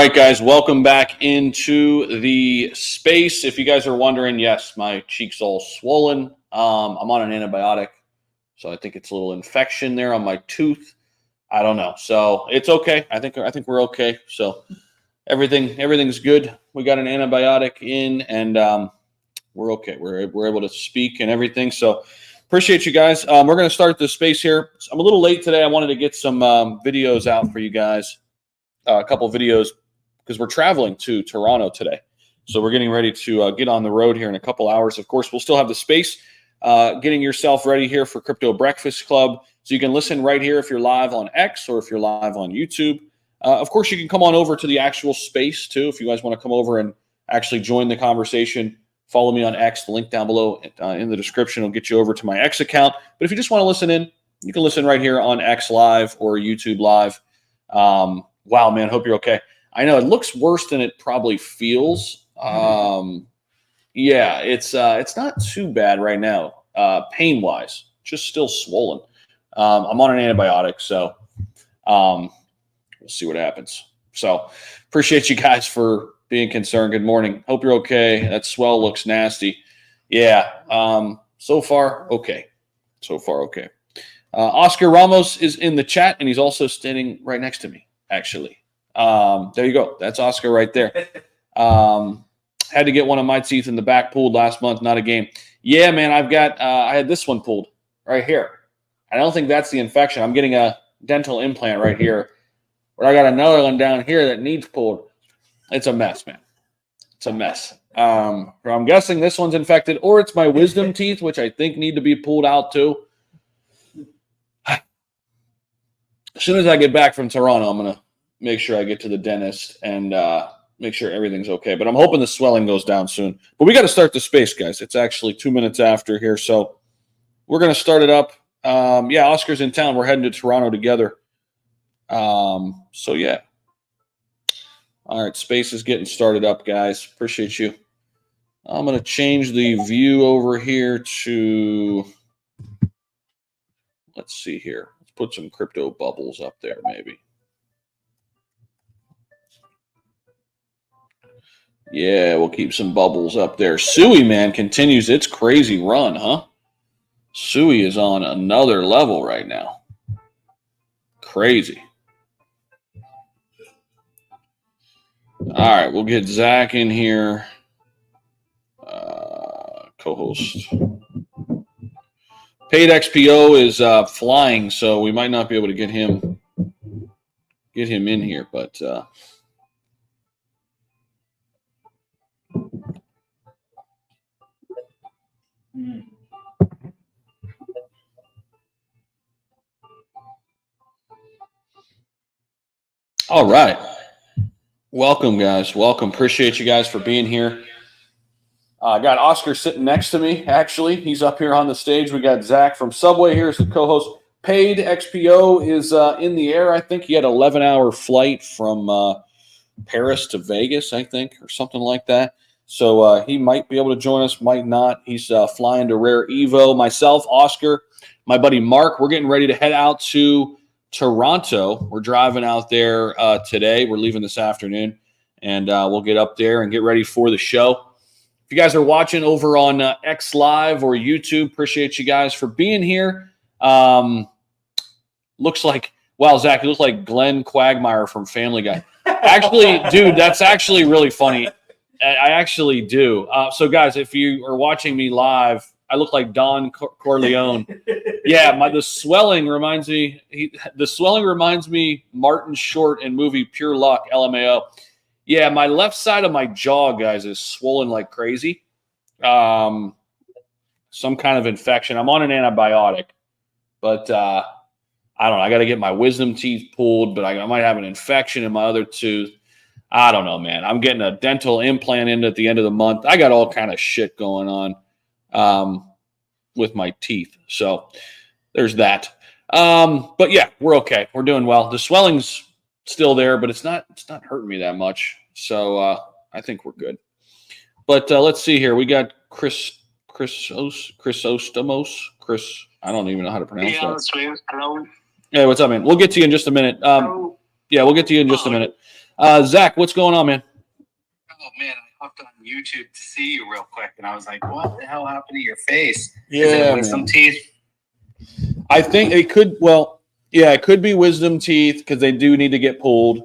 right, guys, welcome back into the space. If you guys are wondering, yes, my cheek's all swollen. I'm on an antibiotic, so I think it's a little infection there on my tooth. I don't know, so it's okay. I think we're okay. So everything's good. We got an antibiotic in, and we're okay. We're able to speak and everything. So appreciate you guys. We're going to start the space here. I'm a little late today. I wanted to get some videos out for you guys. A couple videos because we're traveling to Toronto today. So we're getting ready to get on the road here in a couple hours. Of course, we'll still have the space, getting yourself ready here for Crypto Breakfast Club. So you can listen right here if you're live on X or if you're live on YouTube. Of course, you can come on over to the actual space too. If you guys want to come over and actually join the conversation, follow me on X. The link down below in the description will get you over to my X account. But if you just want to listen in, you can listen right here on X Live or YouTube Live. Wow, man, hope you're okay. I know it looks worse than it probably feels. Yeah, it's not too bad right now, pain-wise. Just still swollen. I'm on an antibiotic, so we'll see what happens. So appreciate you guys for being concerned. Good morning. Hope you're okay. That swell looks nasty. Yeah, so far, okay. So far, okay. Oscar Ramos is in the chat, and he's also standing right next to me. Actually, there you go. That's Oscar right there. Had to get one of my teeth in the back pulled last month, not a game. Yeah, man, I had this one pulled right here. I don't think that's the infection. I'm getting a dental implant right here, but I got another one down here that needs pulled. It's a mess, man. It's a mess. I'm guessing this one's infected, or it's my wisdom teeth, which I think need to be pulled out too. As soon as I get back from Toronto, I'm going to make sure I get to the dentist and make sure everything's okay. But I'm hoping the swelling goes down soon. But we got to start the space, guys. It's actually 2 minutes after here. So we're going to start it up. Yeah, Oscar's in town. We're heading to Toronto together. So, yeah. All right, space is getting started up, guys. Appreciate you. I'm going to change the view over here to, let's see here. Put some crypto bubbles up there, maybe. Yeah, we'll keep some bubbles up there. Sui, man, continues its crazy run, huh? Sui is on another level right now. Crazy. All right, we'll get Zach in here. Co-host. Paid XPO is flying, so we might not be able to get him in here. But all right, welcome, guys. Welcome. Appreciate you guys for being here. I got Oscar sitting next to me, actually. He's up here on the stage. We got Zach from Subway here as the co-host. Paid XPO is in the air. I think he had an 11-hour flight from Paris to Vegas, I think, or something like that. So he might be able to join us, might not. He's flying to Rare Evo. Myself, Oscar, my buddy Mark, we're getting ready to head out to Toronto. We're driving out there today. We're leaving this afternoon, and we'll get up there and get ready for the show. If you guys are watching over on X Live or YouTube, appreciate you guys for being here. Looks like, wow, Zach, you look like Glenn Quagmire from Family Guy. Actually, dude, that's actually really funny. I actually do. So, guys, if you are watching me live, I look like Don Corleone. Yeah, the swelling reminds me. The swelling reminds me Martin Short in movie Pure Luck, LMAO. Yeah, my left side of my jaw, guys, is swollen like crazy. Some kind of infection. I'm on an antibiotic, but I don't know. I got to get my wisdom teeth pulled, but I might have an infection in my other tooth. I don't know, man. I'm getting a dental implant in at the end of the month. I got all kind of shit going on with my teeth. So there's that. But yeah, we're okay. We're doing well. The swelling's still there, but it's not hurting me that much. So I think we're good. But let's see here. We got Chris Chrysostomos. Chris, I don't even know how to pronounce that. Hello. Hey, what's up, man? We'll get to you in just a minute. Yeah, we'll get to you in just a minute. Zach, what's going on, man? Oh man, I hopped on YouTube to see you real quick, and I was like, "What the hell happened to your face? Yeah, is it wisdom teeth?" I think it could. Well, yeah, it could be wisdom teeth because they do need to get pulled.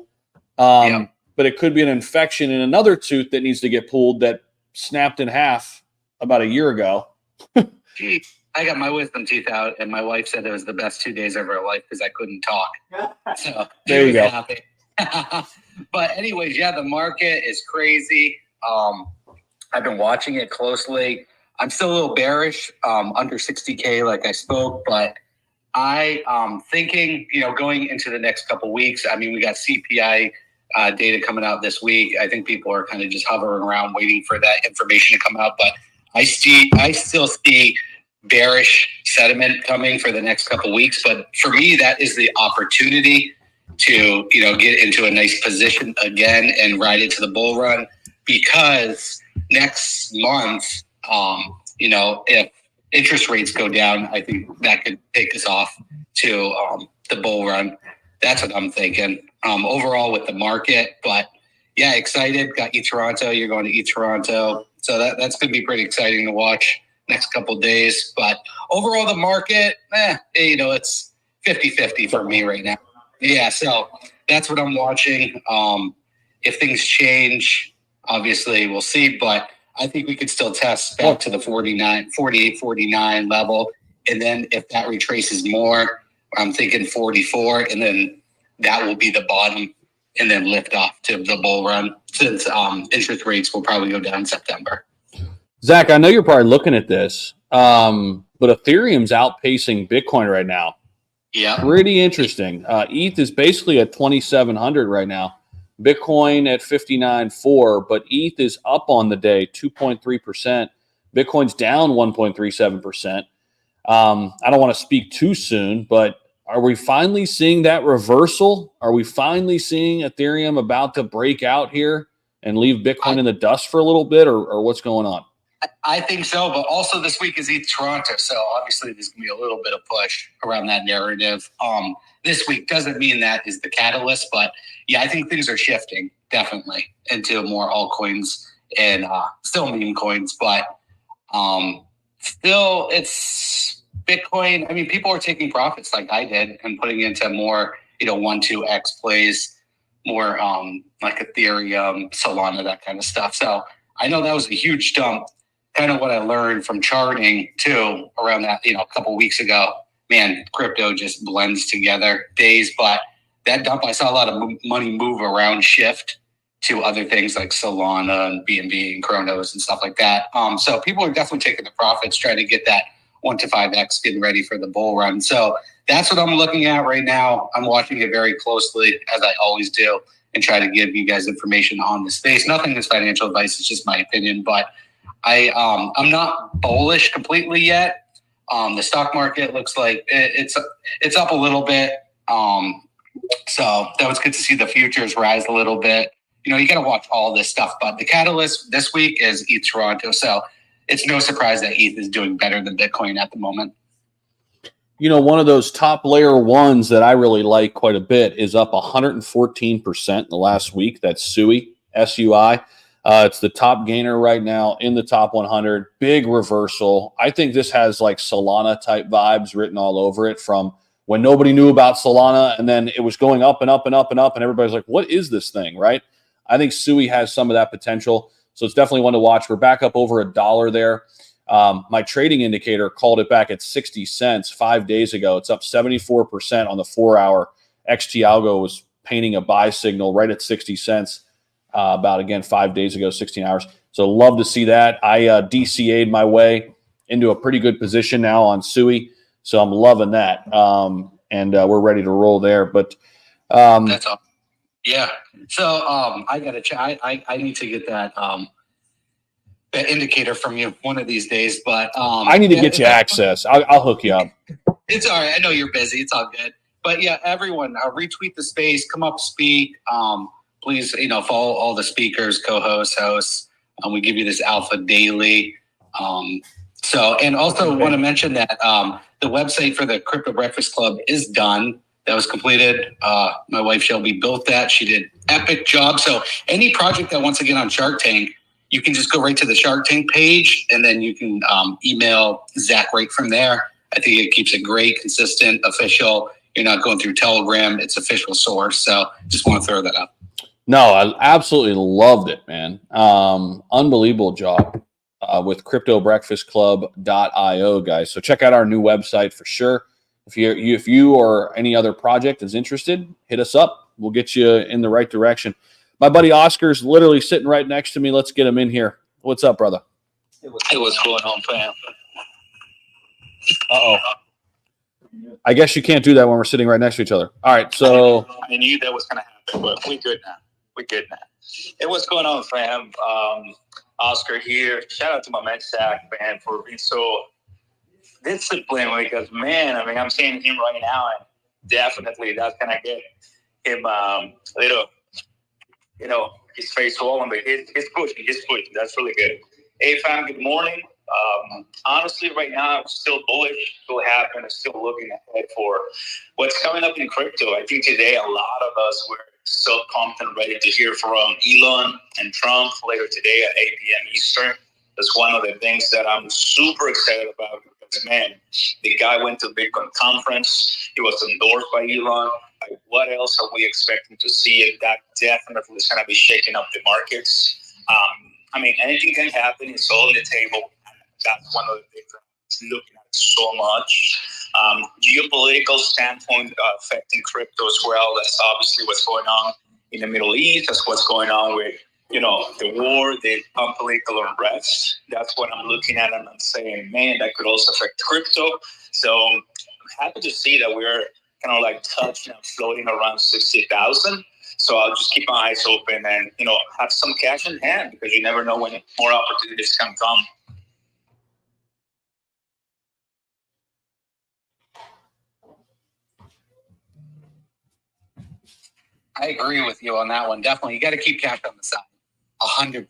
Yep. But it could be an infection in another tooth that needs to get pulled that snapped in half about a year ago. Gee, I got my wisdom teeth out, and my wife said it was the best 2 days of her life because I couldn't talk. So there you go. Happy. But anyways, yeah, the market is crazy. I've been watching it closely. I'm still a little bearish, under 60K, like I spoke, but I thinking, going into the next couple weeks. I mean, we got CPI data coming out this week. I think people are kind of just hovering around waiting for that information to come out, but I still see bearish sentiment coming for the next couple weeks. But for me, that is the opportunity to get into a nice position again and ride into the bull run, because next month, if interest rates go down, I think that could take us off to the bull run. That's what I'm thinking overall with the market. But yeah, excited. Got Toronto. You're going to Toronto, so that's going to be pretty exciting to watch next couple of days. But overall, the market, it's 50-50 for me right now. Yeah, so that's what I'm watching. If things change, obviously we'll see, but I think we could still test back to the 48, 49 level. And then if that retraces more, I'm thinking 44, and then that will be the bottom, and then lift off to the bull run, since interest rates will probably go down in September. Zach, I know you're probably looking at this, but Ethereum's outpacing Bitcoin right now. Yeah. Pretty interesting. ETH is basically at 2,700 right now. Bitcoin at 59.4, but ETH is up on the day 2.3%. Bitcoin's down 1.37%. I don't want to speak too soon, but are we finally seeing that reversal? Are we finally seeing Ethereum about to break out here and leave Bitcoin in the dust for a little bit, or what's going on? I think so, but also this week is Toronto, so obviously there's going to be a little bit of push around that narrative. This week doesn't mean that is the catalyst, but yeah, I think things are shifting definitely into more altcoins and still meme coins, but still it's Bitcoin. I mean, people are taking profits like I did and putting into more, 1-2x plays, more like Ethereum, Solana, that kind of stuff. So I know that was a huge dump. Kind of what I learned from charting too around that, a couple of weeks ago. Man, crypto just blends together days, but that dump, I saw a lot of money move around, shift to other things like Solana and BNB and Chronos and stuff like that. So people are definitely taking the profits, trying to get that 1 to 5x, getting ready for the bull run. So that's what I'm looking at right now. I'm watching it very closely, as I always do, and try to give you guys information on the space. Nothing is financial advice; it's just my opinion. But I'm not bullish completely yet. The stock market looks like it's up a little bit. So that was good to see the futures rise a little bit. You got to watch all this stuff. But the catalyst this week is ETH Toronto. So it's no surprise that ETH is doing better than Bitcoin at the moment. One of those top layer ones that I really like quite a bit is up 114% in the last week. That's SUI, S-U-I. It's the top gainer right now in the top 100. Big reversal. I think this has like Solana type vibes written all over it from when nobody knew about Solana, and then it was going up and up and up and up, and everybody's like, what is this thing, right? I think SUI has some of that potential. So it's definitely one to watch. We're back up over $1 there. My trading indicator called it back at 60 cents 5 days ago. It's up 74% on the 4-hour. XT Algo was painting a buy signal right at 60 cents. About, again, 5 days ago, 16 hours. So love to see that. I DCA'd my way into a pretty good position now on SUI. So I'm loving that. And we're ready to roll there. But that's awesome. Yeah. So I got to check. I need to get that indicator from you one of these days. But I need to get you access. I'll hook you up. It's all right. I know you're busy. It's all good. But yeah, everyone, retweet the space. Come up, speak. Please, follow all the speakers, co-hosts, hosts. We give you this alpha daily. And also want to mention that the website for the Crypto Breakfast Club is done. that was completed. My wife Shelby built that. She did epic job. So any project that wants to get on Shark Tank, you can just go right to the Shark Tank page, and then you can email Zach right from there. I think it keeps it great, consistent, official. You're not going through Telegram. It's official source. So just want to throw that up. No, I absolutely loved it, man. Unbelievable job with cryptobreakfastclub.io, guys. So check out our new website for sure. If you or any other project is interested, hit us up. We'll get you in the right direction. My buddy Oscar's literally sitting right next to me. Let's get him in here. What's up, brother? Hey, what's going on, fam? Uh-oh. I guess you can't do that when we're sitting right next to each other. All right, so I knew that was going to happen, but we good now. We good now. Hey, what's going on, fam? Oscar here. Shout out to my man Zach, man, for being so disciplined. Because, man, I mean, I'm seeing him right now, and definitely that's going to get him a little, you know, his face swollen, but he's pushing. That's really good. Hey, fam, good morning. Honestly, right now, I'm still bullish, still happy, and still looking ahead for what's coming up in crypto. I think today a lot of us were so pumped and ready to hear from Elon and Trump later today at 8 p.m. Eastern. That's one of the things that I'm super excited about because, man, the guy went to Bitcoin conference. He was endorsed by Elon. Like, what else are we expecting to see? That definitely is going to be shaking up the markets. I mean, anything can happen. It's all on the table. That's one of the things I'm looking at so much. Geopolitical standpoint affecting crypto as well. That's obviously what's going on in the Middle East. That's what's going on with, you know, the war, the political unrest. That's what I'm looking at, and I'm saying, man, that could also affect crypto. So I'm happy to see that we're kind of like touching and floating around 60,000. So I'll just keep my eyes open and, you know, have some cash in hand because you never know when more opportunities can come. I agree with you on that one. Definitely. You got to keep cash on the side. 100%.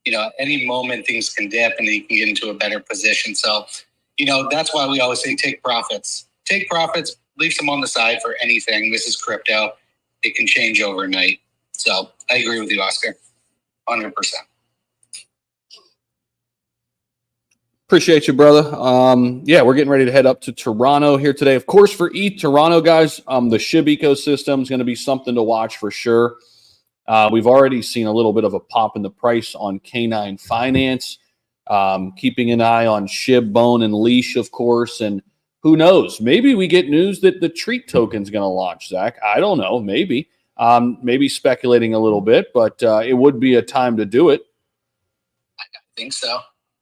You know, at any moment things can dip and you can get into a better position. So, you know, that's why we always say take profits. Take profits, leave some on the side for anything. This is crypto. It can change overnight. So I agree with you, Oscar. 100%. appreciate you, brother. Yeah, we're getting ready to head up to Toronto here today. Of course, for ETH Toronto, guys, the SHIB ecosystem is going to be something to watch for sure. We've already seen a little bit of a pop in the price on K9 Finance, keeping an eye on SHIB, Bone, and Leash, of course. And who knows? Maybe we get news that the Treat token is going to launch, Zach. I don't know. Maybe. Maybe speculating a little bit, but it would be a time to do it. I think so.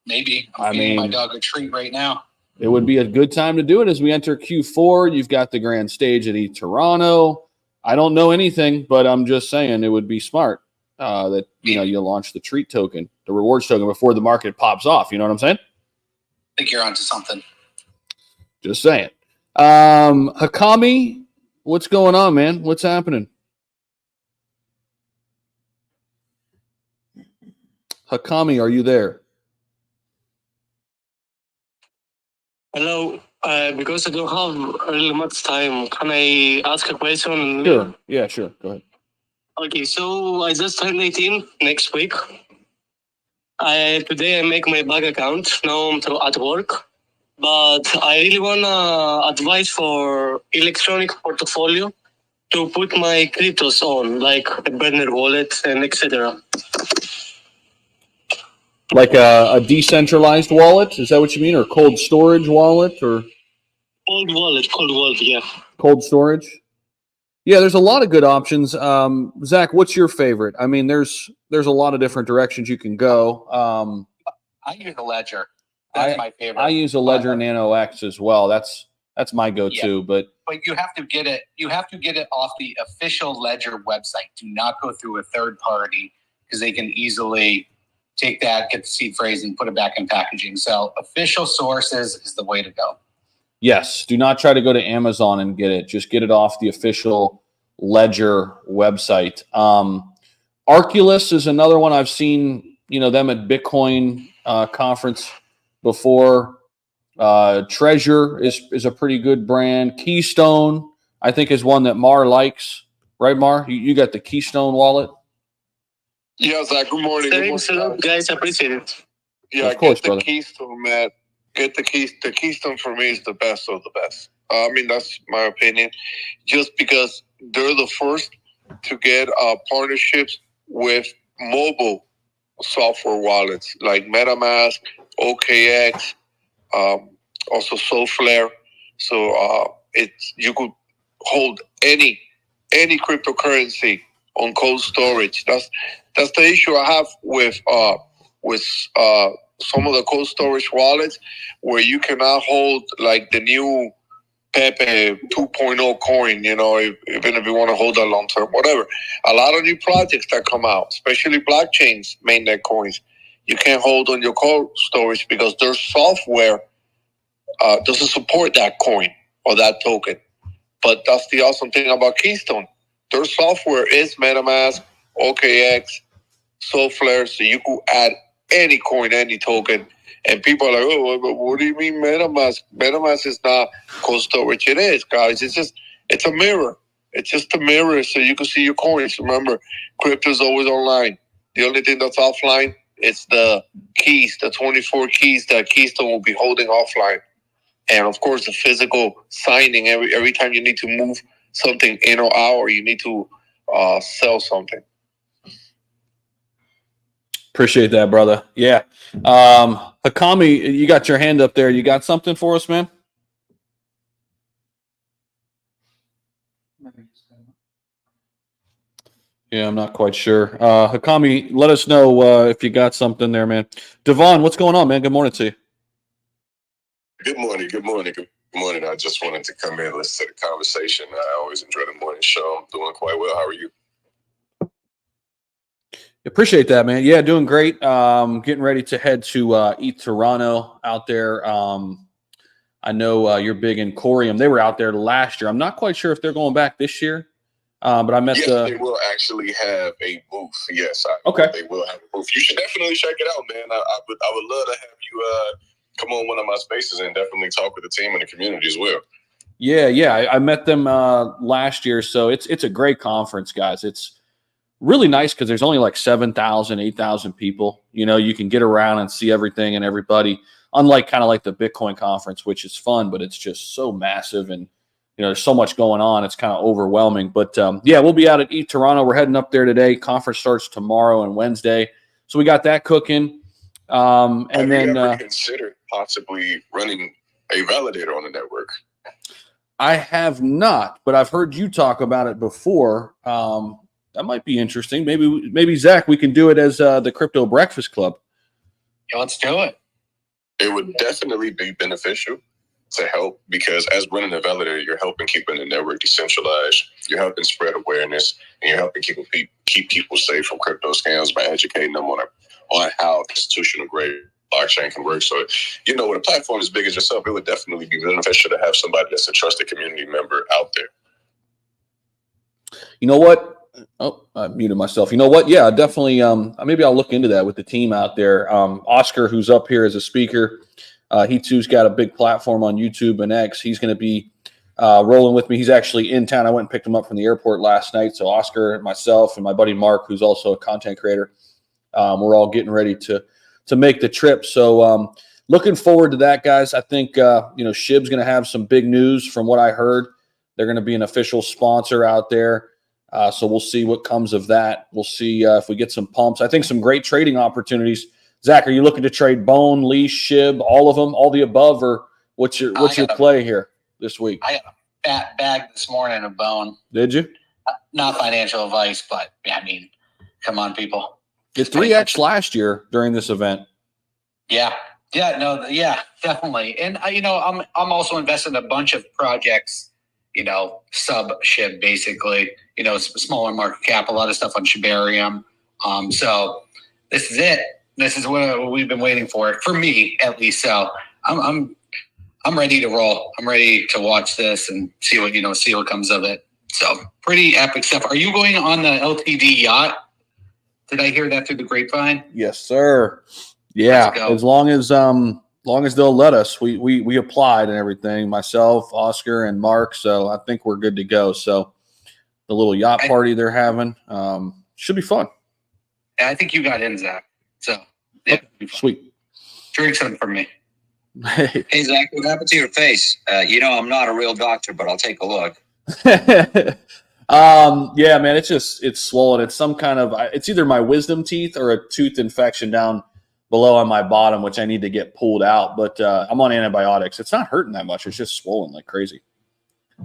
Maybe. I'm feeding my dog a treat right now. It would be a good time to do it as we enter Q4. You've got the grand stage at ETH Toronto. I don't know anything, but I'm just saying it would be smart that, you know, you launch the Treat token, the rewards token, before the market pops off. You know what I'm saying? I think you're onto something. Just saying. Hakami, what's going on, man? What's happening? Hakami, are you there? Hello. Because I don't have really much time, can I ask a question? Sure. Yeah, sure. Go ahead. Okay, so I just turned 18 next week. Today I make my bank account. Now I'm at work. But I really want advice for electronic portfolio to put my cryptos on, like a burner wallet and etc. Like a decentralized wallet? Is that what you mean? Or cold storage wallet? Or Cold wallet, yeah. cold storage? Yeah, there's a lot of good options. Zach, what's your favorite? I mean, there's a lot of different directions you can go. I use a Ledger. That's my favorite. I use a Ledger Nano X as well. That's my go-to. Yeah. But you have to get it. You have to get it off the official Ledger website. Do not go through a third party because they can easily take that, get the seed phrase, and put it back in packaging. So official sources is the way to go. yes, do not try to go to Amazon and get it. Just get it off the official Ledger website. Arculus is another one I've seen, you know, them at Bitcoin conference before. Treasure is a pretty good brand. Keystone, I think is one that Mar likes. Right, Mar? You got the Keystone wallet? Yeah, Zach, good morning. Thanks a lot, guys. Appreciate it. Yeah, Of course, get the brother. Keystone, man. Get the keys. The Keystone for me is the best of the best. I mean, that's my opinion. Just because they're the first to get partnerships with mobile software wallets like MetaMask, OKX, also Soulflare. So it's you could hold any cryptocurrency on cold storage. That's the issue I have with some of the cold storage wallets where you cannot hold like the new Pepe 2.0 coin, you know, even if you want to hold that long term, whatever. A lot of new projects that come out, especially blockchains, mainnet coins, you can't hold on your cold storage because their software doesn't support that coin or that token. But that's the awesome thing about Keystone. Their software is MetaMask, OKX, Soulflare, so you could add any coin, any token. And people are like, oh, what do you mean MetaMask? MetaMask is not cold storage. It is, guys. It's a mirror. It's just a mirror so you can see your coins. Remember, crypto is always online. The only thing that's offline is the keys, the 24 keys that Keystone will be holding offline. And of course, the physical signing every time you need to move something in or out, or you need to sell something. Appreciate that, brother. Yeah. Hakami, you got your hand up there. You got something for us, man? Yeah, I'm not quite sure. Hakami, let us know if you got something there, man. Devon, what's going on, man? Good morning to you. Good morning. Good morning. Good morning. I just wanted to come in and listen to the conversation. I always enjoy the morning show. I'm doing quite well. How are you? Appreciate that, man. Yeah, doing great. Getting ready to head to ETH Toronto out there. I know you're big in Corium. They were out there last year. I'm not quite sure if they're going back this year, but I met they will actually have a booth. Yes, they will have a booth. You should definitely check it out, man. I would love to have you come on one of my spaces and definitely talk with the team and the community as well. Yeah. I met them last year, so it's a great conference, guys. It's really nice because there's only like 7,000, 8,000 people. You know, you can get around and see everything and everybody, unlike kind of like the Bitcoin conference, which is fun, but it's just so massive and, you know, there's so much going on. It's kind of overwhelming. But, yeah, we'll be out at ETH Toronto. We're heading up there today. Conference starts tomorrow and Wednesday. So we got that cooking. And have then you ever considered possibly running a validator on the network? I have not, but I've heard you talk about it before. That might be interesting. Maybe Zach, we can do it as the Crypto Breakfast Club. Yeah, let's do it. It would definitely be beneficial to help because as running a validator, you're helping keeping the network decentralized. You're helping spread awareness, and you're helping keep people safe from crypto scams by educating them on how institutional grade blockchain can work. So, you know, with a platform as big as yourself, it would definitely be beneficial to have somebody that's a trusted community member out there. You know what? Oh, I muted myself. You know what? Yeah, definitely. Maybe I'll look into that with the team out there. Oscar, who's up here as a speaker, he too's got a big platform on YouTube and X. He's going to be rolling with me. He's actually in town. I went and picked him up from the airport last night. So Oscar, myself, and my buddy Mark, who's also a content creator, we're all getting ready to make the trip. So looking forward to that, guys. I think SHIB's going to have some big news from what I heard. They're going to be an official sponsor out there. So we'll see what comes of that. We'll see if we get some pumps. I think some great trading opportunities. Zach, are you looking to trade Bone, Leash, SHIB, all of them, all the above, or what's your play here this week? I got a fat bag this morning of Bone. Did you? Not financial advice, but I mean, come on, people. It's 3x last year during this event. Yeah, definitely. And I'm also invested in a bunch of projects. Sub SHIB basically. Smaller market cap, a lot of stuff on Shibarium. So this is it. This is what we've been waiting for me at least. So I'm ready to roll. I'm ready to watch this and see what comes of it. So pretty epic stuff. Are you going on the LTD yacht? Did I hear that through the grapevine? Yes, sir. Yeah. As long as long as they'll let us. We applied and everything, myself, Oscar, and Mark, so I think we're good to go. So the little yacht party they're having should be fun. I think you got in, Zach. So, yeah. Okay, sweet. Drink some for me. Hey. Hey, Zach, what happened to your face? I'm not a real doctor, but I'll take a look. Yeah, man, it's swollen. It's some kind of, it's either my wisdom teeth or a tooth infection down below on my bottom, which I need to get pulled out. But I'm on antibiotics. It's not hurting that much. It's just swollen like crazy.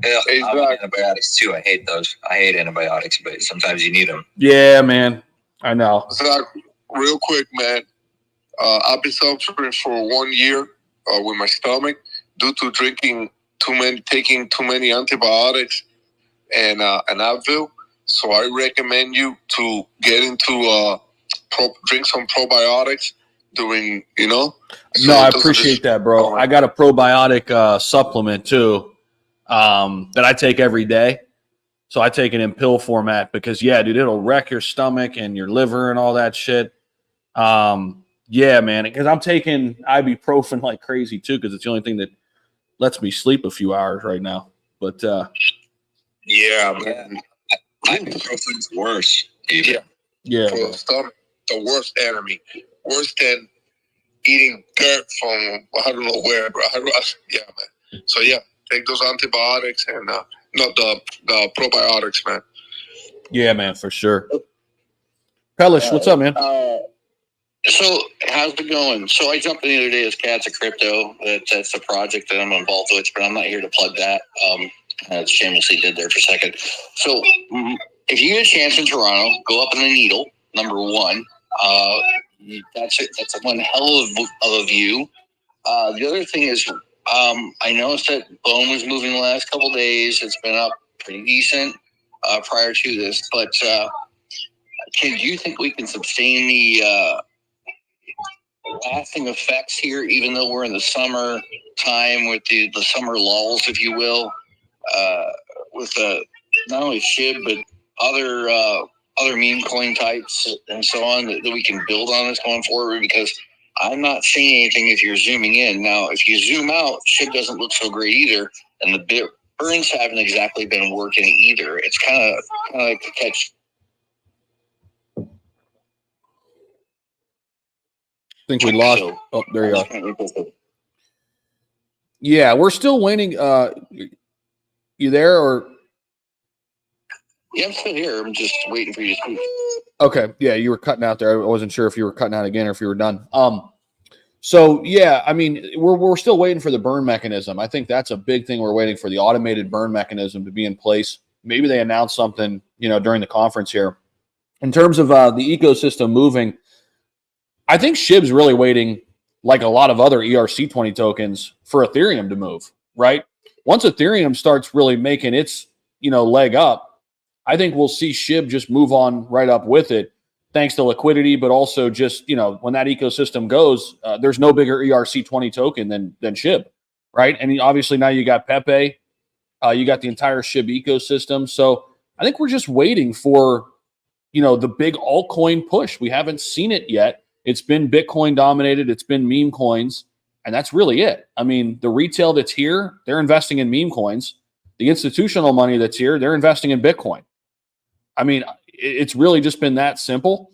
Yeah, I'm on antibiotics too. I hate those. I hate antibiotics, but sometimes you need them. Yeah, man. I know. Zach, real quick, man. I've been suffering for 1 year with my stomach due to taking too many antibiotics and Advil. So I recommend you to get into drink some probiotics during, So no, I appreciate that, bro. I got a probiotic supplement too that I take every day. So I take it in pill format because, yeah, dude, it'll wreck your stomach and your liver and all that shit. Yeah, man, because I'm taking ibuprofen like crazy too because it's the only thing that lets me sleep a few hours right now. But yeah, man, ibuprofen's worse. Yeah, for the stomach, the worst enemy, worse than eating dirt from I don't know where, bro. Yeah, man. So yeah, take those antibiotics and not the probiotics, man. Yeah, man, for sure. Pellish, what's up, man? So how's it going? So I jumped in the other day as Cats of Crypto. That's a project that I'm involved with, but I'm not here to plug that. As shamelessly did there for a second. So if you get a chance in Toronto, go up in the Needle, number one. That's one hell of a view. The other thing is, I noticed that Bone was moving the last couple of days. It's been up pretty decent prior to this, but do you think we can sustain the lasting effects here, even though we're in the summer time with the summer lulls, if you will, with not only SHIB but other meme coin types and so on that we can build on this going forward? Because I'm not seeing anything if you're zooming in. Now, if you zoom out, SHIB doesn't look so great either, and the burns haven't exactly been working either. It's kind of like a catch. I think we lost. Oh, there you are. Yeah, we're still waiting. You there or? Yeah, I'm still here. I'm just waiting for you to speak. Okay. Yeah, you were cutting out there. I wasn't sure if you were cutting out again or if you were done. So yeah, I mean, we're still waiting for the burn mechanism. I think that's a big thing. We're waiting for the automated burn mechanism to be in place. Maybe they announce something, during the conference here. In terms of the ecosystem moving, I think SHIB's really waiting, like a lot of other ERC20 tokens, for Ethereum to move, right? Once Ethereum starts really making its, leg up, I think we'll see SHIB just move on right up with it, thanks to liquidity, but also just, when that ecosystem goes, there's no bigger ERC20 token than SHIB, right? And obviously now you got Pepe, you got the entire SHIB ecosystem. So I think we're just waiting for, the big altcoin push. We haven't seen it yet. It's been Bitcoin dominated. It's been meme coins. And that's really it. I mean, the retail that's here, they're investing in meme coins. The institutional money that's here, they're investing in Bitcoin. I mean, it's really just been that simple.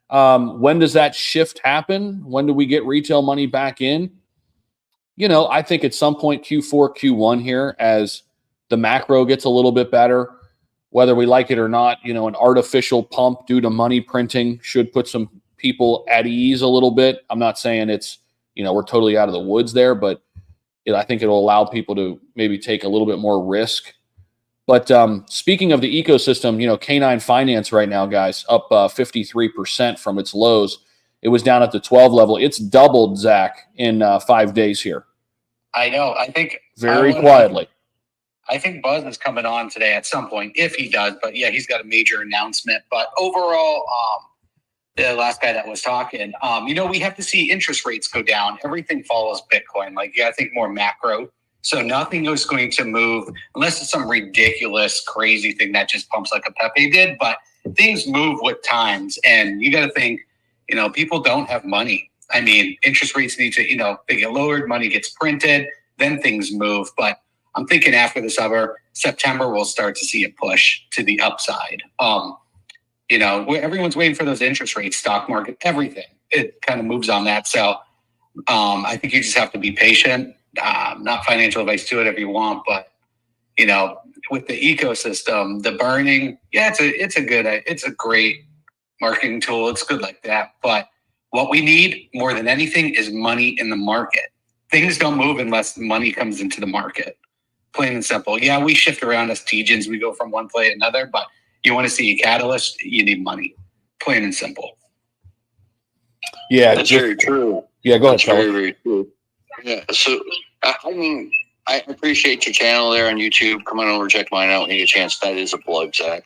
When does that shift happen? When do we get retail money back in? I think at some point Q4, Q1 here, as the macro gets a little bit better, whether we like it or not, an artificial pump due to money printing should put some people at ease a little bit. I'm not saying it's, we're totally out of the woods there, but I think it'll allow people to maybe take a little bit more risk. But speaking of the ecosystem, K9 Finance right now, guys, up 53% from its lows. It was down at the 12 level. It's doubled, Zach, in 5 days here. I know. I think very quietly. I think Buzz is coming on today at some point, if he does. But yeah, he's got a major announcement. But overall, the last guy that was talking, we have to see interest rates go down. Everything follows Bitcoin. I think more macro. So nothing is going to move unless it's some ridiculous, crazy thing that just pumps like a Pepe did. But things move with times. And you got to think, people don't have money. I mean, interest rates need to, they get lowered, money gets printed, then things move. But I'm thinking after the summer, September, we'll start to see a push to the upside. Everyone's waiting for those interest rates, stock market, everything. It kind of moves on that. So I think you just have to be patient. Not financial advice, do whatever you want, but with the ecosystem, the burning, it's a great marketing tool. It's good like that. But what we need more than anything is money in the market. Things don't move unless money comes into the market. Plain and simple. Yeah, we shift around as TGens. We go from one play to another, but you want to see a catalyst, you need money. Plain and simple. Yeah, that's very true. Yeah, go ahead, Charlie. Very, very true. Yeah, so I appreciate your channel there on YouTube. Come on over, check mine out when you get a chance. That is a plug, Zach.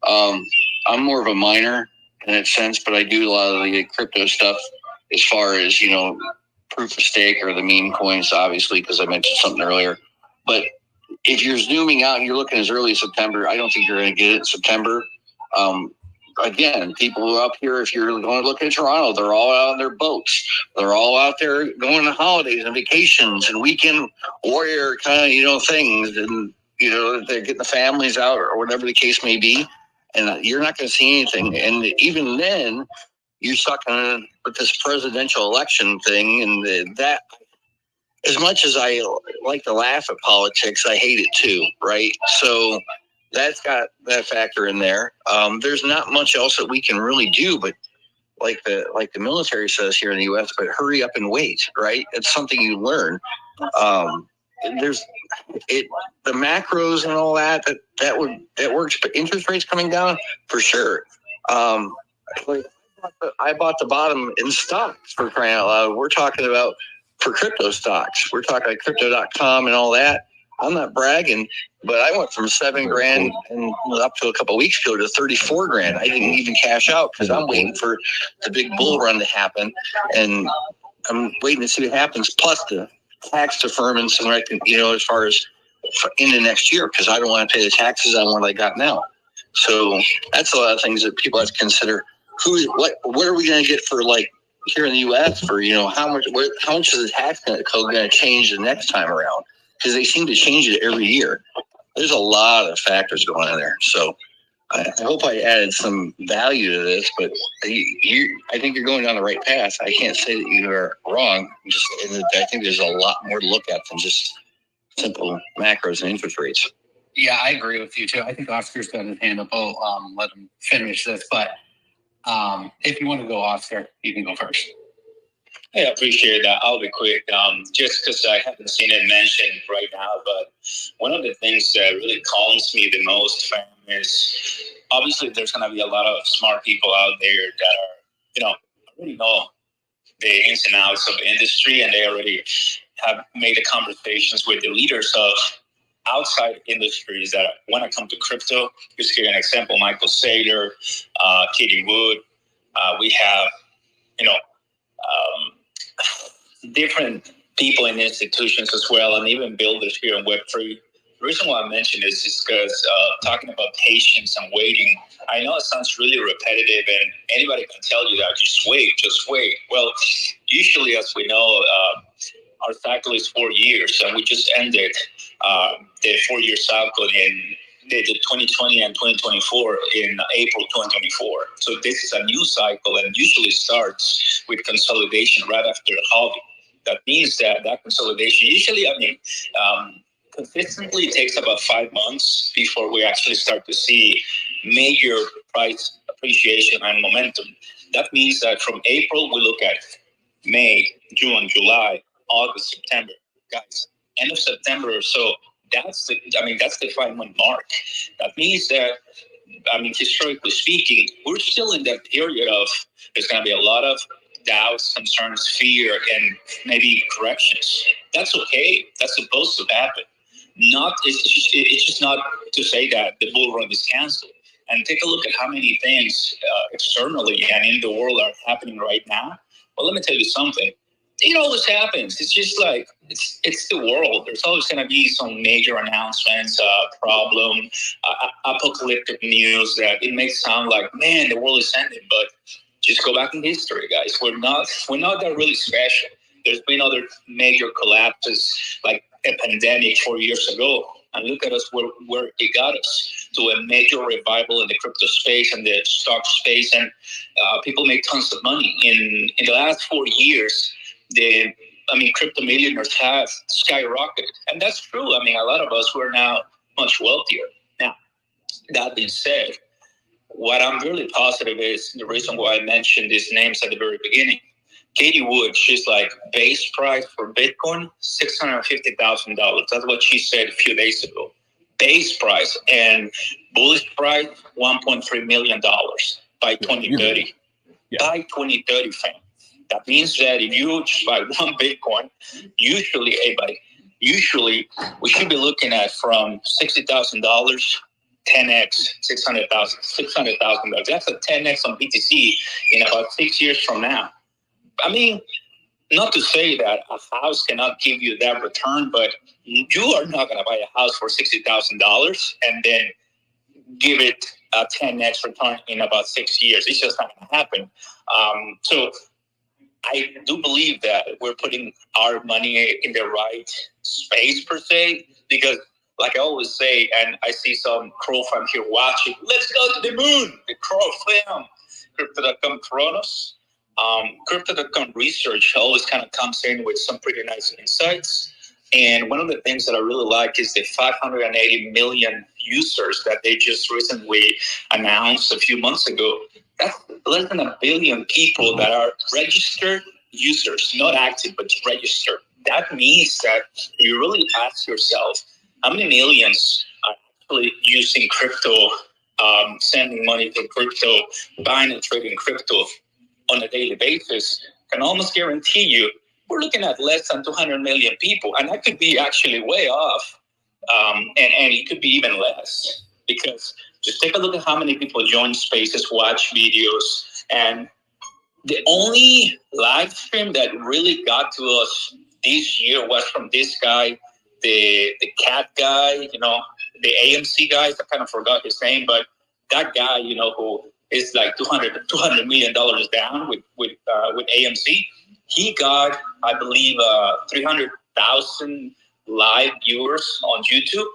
I'm more of a miner in that sense, but I do a lot of the crypto stuff as far as, proof of stake or the meme coins, obviously, because I mentioned something earlier. But if you're zooming out and you're looking as early as September, I don't think you're going to get it in September. Again, people up here, if you're going to look at Toronto, they're all out on their boats. They're all out there going on holidays and vacations and weekend warrior kind of, things. And, they're getting the families out or whatever the case may be. And you're not going to see anything. And even then, you're stuck on with this presidential election thing. And that, as much as I like to laugh at politics, I hate it too, right? So that's got that factor in there. There's not much else that we can really do, but like the military says here in the U.S., but hurry up and wait, right? It's something you learn. The macros and all that works, but interest rates coming down for sure. I bought the bottom in stocks, for crying out loud. We're talking about for crypto stocks. We're talking like crypto.com and all that. I'm not bragging, but I went from $7,000 and up to a couple of weeks ago to $34,000. I didn't even cash out because I'm waiting for the big bull run to happen, and I'm waiting to see what happens. Plus the tax deferments and as far as in the next year, because I don't want to pay the taxes on what I got now. So that's a lot of things that people have to consider. What are we going to get for here in the U.S. for how much is the tax code going to change the next time around? Because they seem to change it every year. There's a lot of factors going on there. So I hope I added some value to this, but I think you're going down the right path. I can't say that you are wrong. I think there's a lot more to look at than just simple macros and interest rates. Yeah, I agree with you too. I think Oscar's done his hand up. I'll let him finish this, but if you want to go, Oscar, you can go first. I appreciate that. I'll be quick. Just because I haven't seen it mentioned right now, but one of the things that really calms me the most, fam, is obviously there's going to be a lot of smart people out there that are, already know the ins and outs of the industry, and they already have made the conversations with the leaders of outside industries that want to come to crypto. Just to give an example, Michael Saylor, Katie Wood. We have, different people in institutions as well, and even builders here in Web3. The reason why I mention this is because talking about patience and waiting, I know it sounds really repetitive, and anybody can tell you that, just wait. Well, usually, as we know, our cycle is 4 years, and we just ended the 4-year cycle in the 2020 and 2024 in April 2024. So this is a new cycle, and usually starts with consolidation right after the halving. That means that consolidation usually, consistently takes about 5 months before we actually start to see major price appreciation and momentum. That means that from April, we look at May, June, July, August, September. Guys, end of September or so, that's the 5-month mark. That means that, historically speaking, we're still in that period of, there's going to be a lot of doubts, concerns, fear, and maybe corrections. That's okay. That's supposed to happen. It's just not to say that the bull run is canceled. And take a look at how many things externally and in the world are happening right now. Well, let me tell you something. It always happens. It's just like, it's the world. There's always going to be some major announcements, problem, apocalyptic news that it may sound like, man, the world is ending. But Just go back in history, guys. We're not that really special. There's been other major collapses, like a pandemic 4 years ago, and look at us where it got us, to a major revival in the crypto space and the stock space, and people make tons of money. In the last 4 years, crypto millionaires have skyrocketed, and that's true. I mean, a lot of us were now much wealthier. Now, that being said, what I'm really positive is the reason why I mentioned these names at the very beginning. Katie Wood, she's like, base price for Bitcoin, $650,000. That's what she said a few days ago. Base price, and bullish price, $1.3 million by 2030. Yeah. By 2030, fam. That means that if you just buy one Bitcoin, usually we should be looking at from $60,000, 10x, $600,000. That's a 10x on BTC in about 6 years from now. I mean, not to say that a house cannot give you that return, but you are not going to buy a house for $60,000 and then give it a 10x return in about 6 years. It's just not going to happen. So I do believe that we're putting our money in the right space, per se, because like I always say, and I see some Crow fam here watching, let's go to the moon, the Crow fam, Crypto.com Kronos. Crypto.com research always kind of comes in with some pretty nice insights. And one of the things that I really like is the 580 million users that they just recently announced a few months ago. That's less than 1 billion people that are registered users, not active, but registered. That means that you really ask yourself, how many millions are actually using crypto, sending money to crypto, buying and trading crypto on a daily basis? Can almost guarantee you we're looking at less than 200 million people, and that could be actually way off, and it could be even less, because just take a look at how many people join spaces, watch videos, and the only live stream that really got to us this year was from this guy, the cat guy, the AMC guy. I kind of forgot his name, but that guy, who is like $200 million down with AMC. He got, I believe, 300,000 live viewers on YouTube.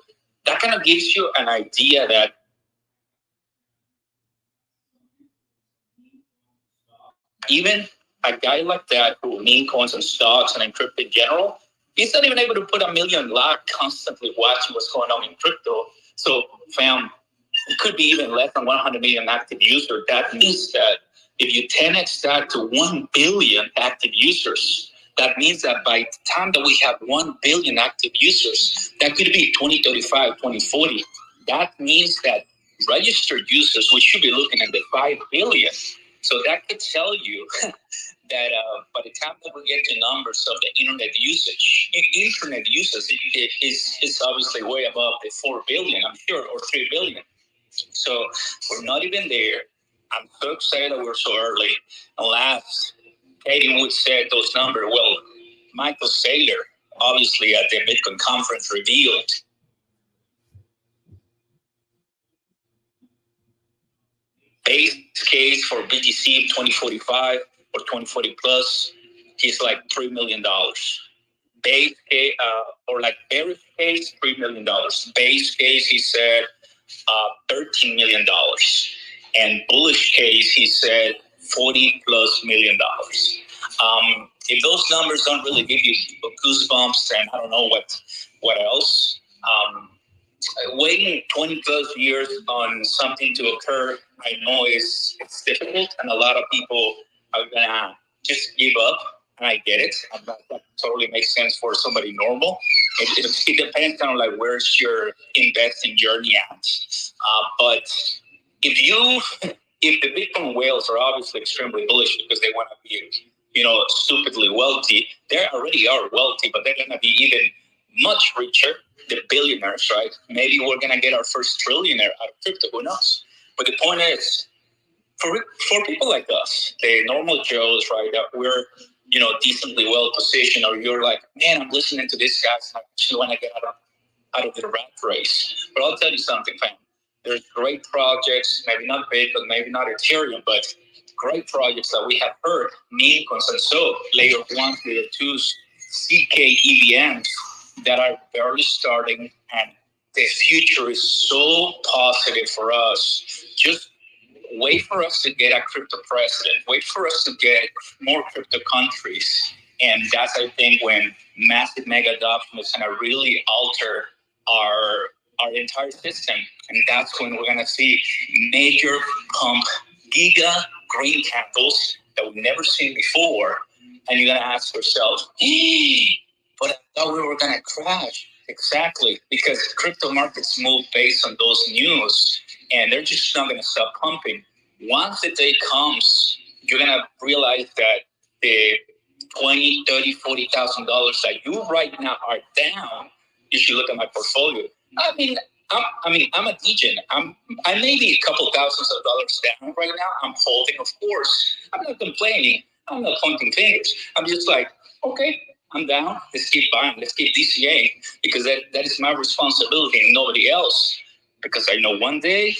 That kind of gives you an idea that even a guy like that who mean coins and stocks and in crypto in general, he's not even able to put 1 million live constantly watching what's going on in crypto. So, fam, it could be even less than 100 million active users. That means that if you 10x that to 1 billion active users, that means that by the time that we have 1 billion active users, that could be 2035, 2040. That means that registered users, we should be looking at the 5 billion. So that could tell you that by the time that we get to numbers of the internet usage is obviously way above the 4 billion, I'm sure, or 3 billion. So we're not even there. I'm so excited that we're so early. And last, Katie Wood said those numbers. Well, Michael Saylor, obviously at the Bitcoin conference, revealed base case for BTC 2045 or 2040 plus. He's like $3 million. Base case, or like bearish case, $3 million. Base case, he said, $13 million. And bullish case, he said $40+ million. If those numbers don't really give you goosebumps, and I don't know what else, waiting 20+ years on something to occur, I know it's difficult, and a lot of people are gonna just give up. And I get it. That totally makes sense for somebody normal. It depends on like where's your investing journey at. But if the Bitcoin whales are obviously extremely bullish because they want to be, stupidly wealthy, they already are wealthy, but they're going to be even much richer. The billionaires, right? Maybe we're going to get our first trillionaire out of crypto. Who knows? But the point is, for people like us, the normal Joes, right, that we're, decently well positioned, or you're like, man, I'm listening to this guy, and I actually want to get out of the rat race. But I'll tell you something, fam. There's great projects, maybe not big, but maybe not Ethereum, but great projects that we have heard, meme coins and so, layer 1, layer 2s, CK EVMs that are barely starting, and the future is so positive for us. Just wait for us to get a crypto president, wait for us to get more crypto countries. And that's, I think, when massive mega adoption is going to really alter our entire system. And that's when we're going to see major pump giga green candles that we've never seen before. And you're going to ask yourself, but I thought we were going to crash. Exactly, because crypto markets move based on those news, and they're just not going to stop pumping. Once the day comes, you're going to realize that the $20,000, $30,000, $40,000 that you right now are down. You should look at my portfolio. I'm a degen. I may be a couple thousands of dollars down right now. I'm holding, of course. I'm not complaining. I'm not pointing fingers. I'm just like, okay, I'm down. Let's keep buying. Let's keep DCA, because that is my responsibility and nobody else. Because I know one day,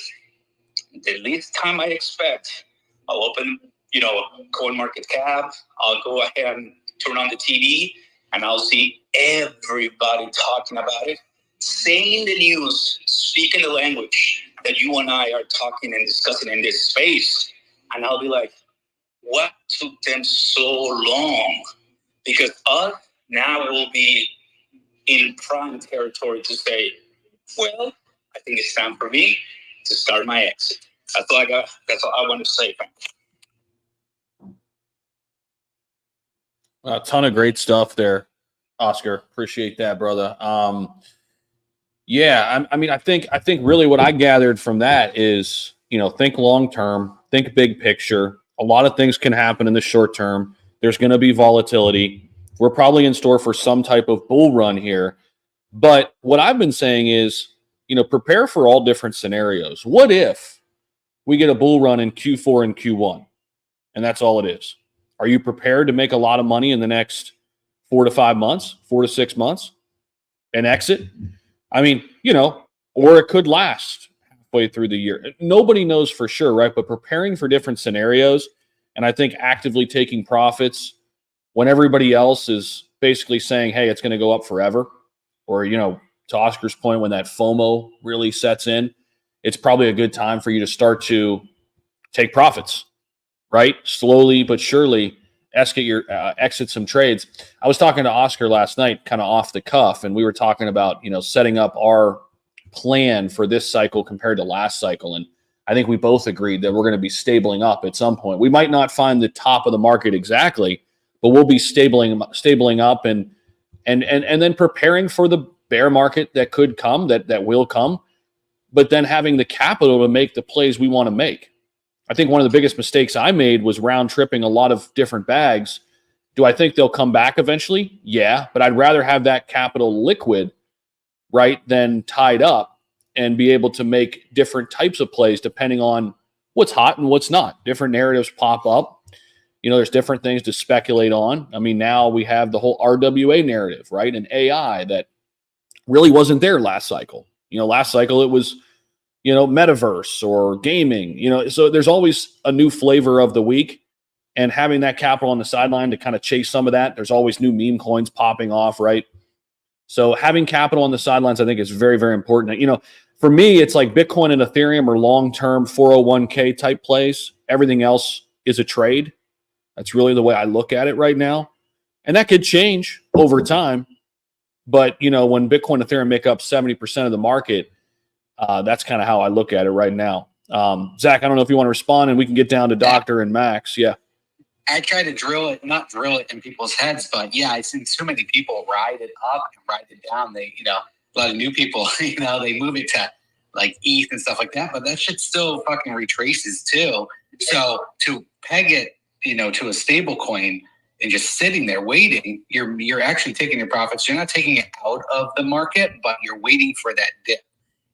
the least time I expect, I'll open, CoinMarketCap. I'll go ahead and turn on the TV, and I'll see everybody talking about it, saying the news, speaking the language that you and I are talking and discussing in this space. And I'll be like, what took them so long? Because us now will be in prime territory to say, well, I think it's time for me to start my exit. That's all I got. That's all I want to say. A ton of great stuff there, Oscar. Appreciate that, brother. Yeah, I think really what I gathered from that is, think long term, think big picture. A lot of things can happen in the short term. There's going to be volatility. We're probably in store for some type of bull run here. But what I've been saying is, prepare for all different scenarios. What if we get a bull run in Q4 and Q1, and that's all it is? Are you prepared to make a lot of money in the next 4 to 5 months, 4 to 6 months, and exit? Or it could last halfway through the year. Nobody knows for sure, right? But preparing for different scenarios, and I think actively taking profits when everybody else is basically saying, hey, it's going to go up forever, or, to Oscar's point, when that FOMO really sets in, it's probably a good time for you to start to take profits, right? Slowly but surely exit some trades. I was talking to Oscar last night, kind of off the cuff, and we were talking about, setting up our plan for this cycle compared to last cycle. And I think we both agreed that we're going to be stabling up at some point. We might not find the top of the market exactly, but we'll be stabling up and then preparing for the bear market that could come, that will come, but then having the capital to make the plays we want to make. I think one of the biggest mistakes I made was round tripping a lot of different bags. Do I think they'll come back eventually? Yeah, but I'd rather have that capital liquid, right, than tied up and be able to make different types of plays depending on what's hot and what's not. Different narratives pop up. There's different things to speculate on. Now we have the whole RWA narrative, right, and AI that really wasn't there last cycle. Last cycle it was, metaverse or gaming, so there's always a new flavor of the week, and having that capital on the sideline to kind of chase some of that. There's always new meme coins popping off, right? So having capital on the sidelines, I think, is very, very important. For me, it's like Bitcoin and Ethereum are long-term 401k type plays. Everything else is a trade. That's really the way I look at it right now. And that could change over time. But, when Bitcoin and Ethereum make up 70% of the market, that's kind of how I look at it right now. Zach, I don't know if you want to respond, and we can get down to Doctor and Max. Yeah. I try to not drill it in people's heads, but yeah, I've seen so many people ride it up and ride it down. They, a lot of new people, they move it to like ETH and stuff like that, but that shit still fucking retraces too. So to peg it, to a stable coin and just sitting there waiting, you're actually taking your profits. You're not taking it out of the market, but you're waiting for that dip.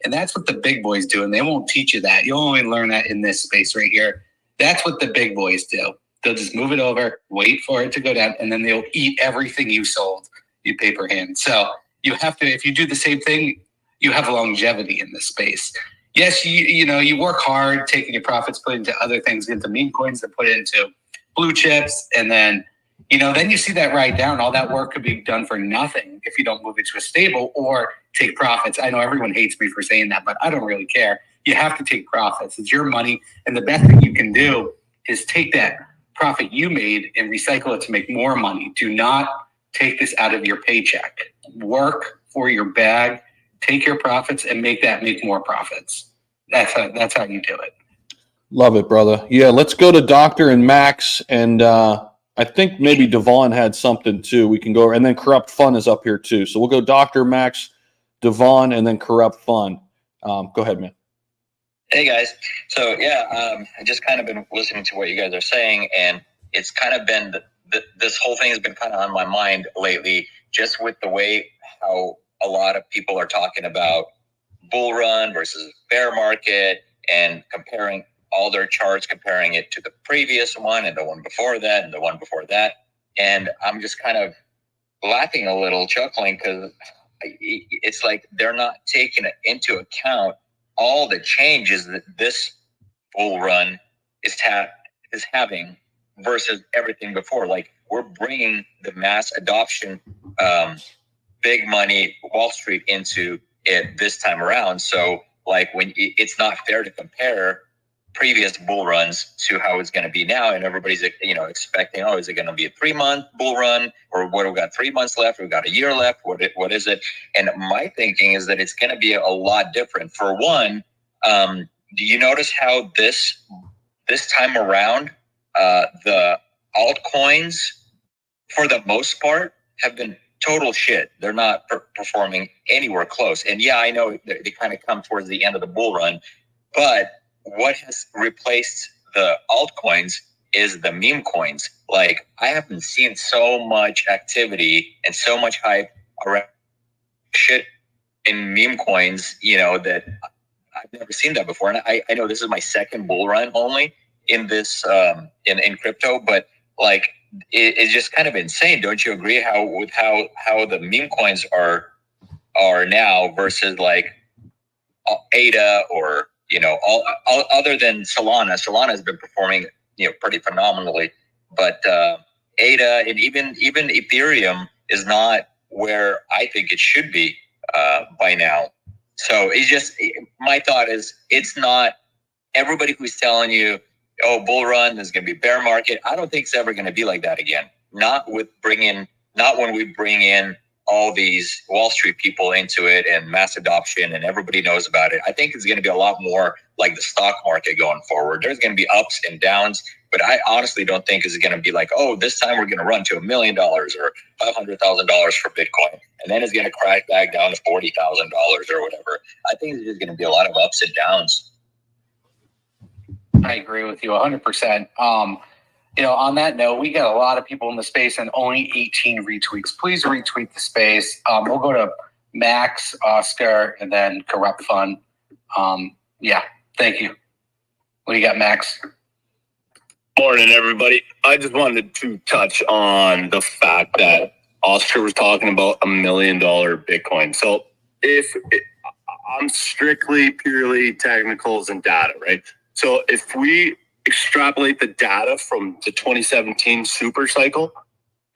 And that's what the big boys do. And they won't teach you that. You'll only learn that in this space right here. That's what the big boys do. They'll just move it over, wait for it to go down, and then they'll eat everything you sold, you paper hand. So you have to, if you do the same thing, you have longevity in this space. yes, you work hard, taking your profits, put into other things, into meme coins, and put it into blue chips, and then then you see that ride down. All that work could be done for nothing if you don't move it to a stable or take profits. I know everyone hates me for saying that, but I don't really care. You have to take profits. It's your money, and the best thing you can do is take that profit you made and recycle it to make more money. Do not take this out of your paycheck. Work for your bag, take your profits, and make more profits. That's how you do it. Love it, brother. Yeah, let's go to Doctor and Max, and I think maybe Devon had something too. We can go, and then Corrupt Fun is up here too. So we'll go Dr. Max, Devon, and then Corrupt Fun. Go ahead, man. Hey guys. So yeah, I just kind of been listening to what you guys are saying, and it's kind of been this whole thing has been kind of on my mind lately, just with the way how a lot of people are talking about bull run versus bear market and comparing all their charts, comparing it to the previous one and the one before that and the one before that. And I'm just kind of laughing a little, chuckling, because it's like they're not taking into account all the changes that this bull run is having versus everything before. Like, we're bringing the mass adoption, big money Wall Street into it this time around. So like, when it's not fair to compare previous bull runs to how it's going to be now, and everybody's expecting, oh, is it going to be a 3-month bull run, or what? We've got 3 months left, we've got a year left, what is it? And my thinking is that it's going to be a lot different. For one, do you notice how this time around the altcoins, for the most part, have been total shit? They're not performing anywhere close. And yeah, I know they kind of come towards the end of the bull run, but what has replaced the altcoins is the meme coins. Like, I haven't seen so much activity and so much hype around shit in meme coins, that I've never seen that before. And I know this is my second bull run only in this in crypto, but like, it's just kind of insane. Don't you agree? How the meme coins are now versus like ADA or all other than Solana. Solana has been performing pretty phenomenally, but ADA and even Ethereum is not where I think it should be by now. So it's just, my thought is, it's not everybody who's telling you, oh, bull run, there's going to be bear market. I don't think it's ever going to be like that again. Not when we bring in all these Wall Street people into it and mass adoption and everybody knows about it. I think it's going to be a lot more like the stock market going forward. There's going to be ups and downs, but I honestly don't think it's going to be like, oh, this time we're going to run to $1 million or $500,000 for Bitcoin, and then it's going to crash back down to $40,000 or whatever. I think there's going to be a lot of ups and downs. I agree with you 100%. On that note, we got a lot of people in the space and only 18 retweets. Please retweet the space. We'll go to Max, Oscar, and then Corrupt Fun. Yeah, thank you. What do you got, Max? Morning, everybody. I just wanted to touch on the fact that Oscar was talking about $1 million Bitcoin. So I'm strictly, purely technicals and data, right? So if we extrapolate the data from the 2017 super cycle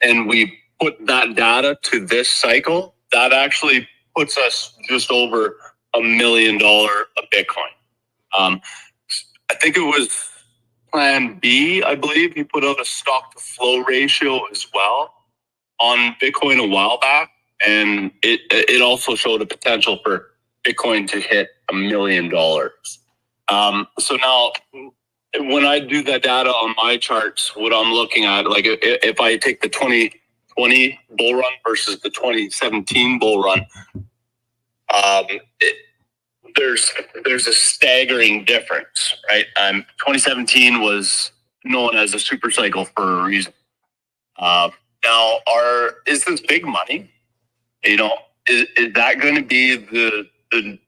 and we put that data to this cycle, that actually puts us just over $1 million a Bitcoin. I think it was Plan B, I believe. He put out a stock to flow ratio as well on Bitcoin a while back, and it also showed a potential for Bitcoin to hit $1 million. So now, when I do that data on my charts, what I'm looking at, like if I take the 2020 bull run versus the 2017 bull run, there's a staggering difference, right? 2017 was known as a super cycle for a reason. Now, is this big money? Is that going to be the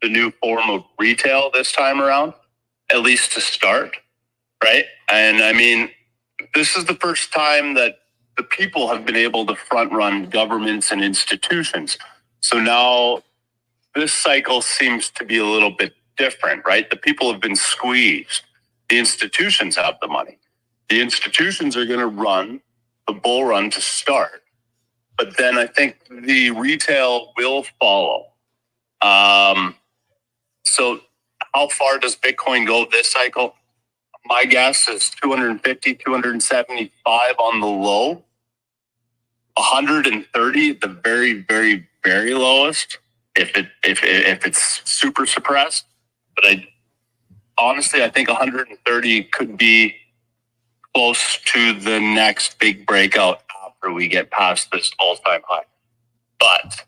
new form of retail this time around, at least to start, right? And I mean, this is the first time that the people have been able to front run governments and institutions. So now this cycle seems to be a little bit different, right? The people have been squeezed. The institutions have the money. The institutions are going to run the bull run to start. But then I think the retail will follow. So how far does Bitcoin go this cycle? My guess is 250, 275 on the low, 130 at the very, very, very lowest if it's super suppressed. But honestly, I think 130 could be close to the next big breakout after we get past this all-time high. But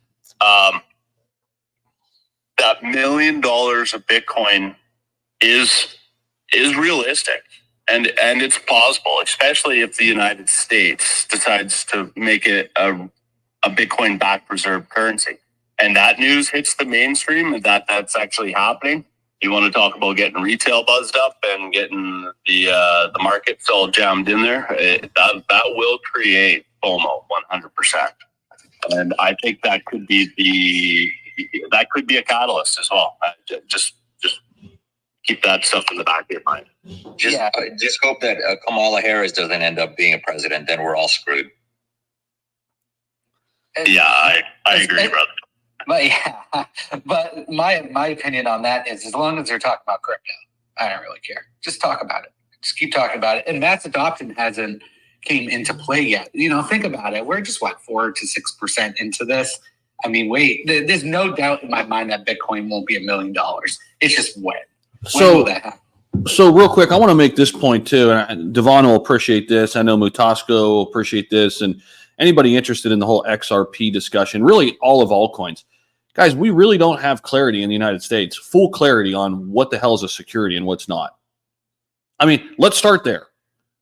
that $1 million of Bitcoin is realistic, and it's plausible, especially if the United States decides to make it a Bitcoin-backed reserve currency. And that news hits the mainstream, and that's actually happening. You want to talk about getting retail buzzed up and getting the markets all jammed in there? That will create FOMO 100%, and I think that could be a catalyst as well. Just keep that stuff in the back of your mind. Just hope that Kamala Harris doesn't end up being a president. Then we're all screwed. Yeah, I agree, brother. But my opinion on that is, as long as they're talking about crypto, I don't really care. Just talk about it. Just keep talking about it. And mass adoption hasn't came into play yet. Think about it. We're just 4 to 6% into this. I mean, there's no doubt in my mind that Bitcoin won't be $1 million. It's just when will that happen? So real quick, I want to make this point too, and Devon will appreciate this. I know Mutasco will appreciate this, and anybody interested in the whole XRP discussion, really all of altcoins. Guys, we really don't have clarity in the United States, full clarity on what the hell is a security and what's not. I mean, let's start there.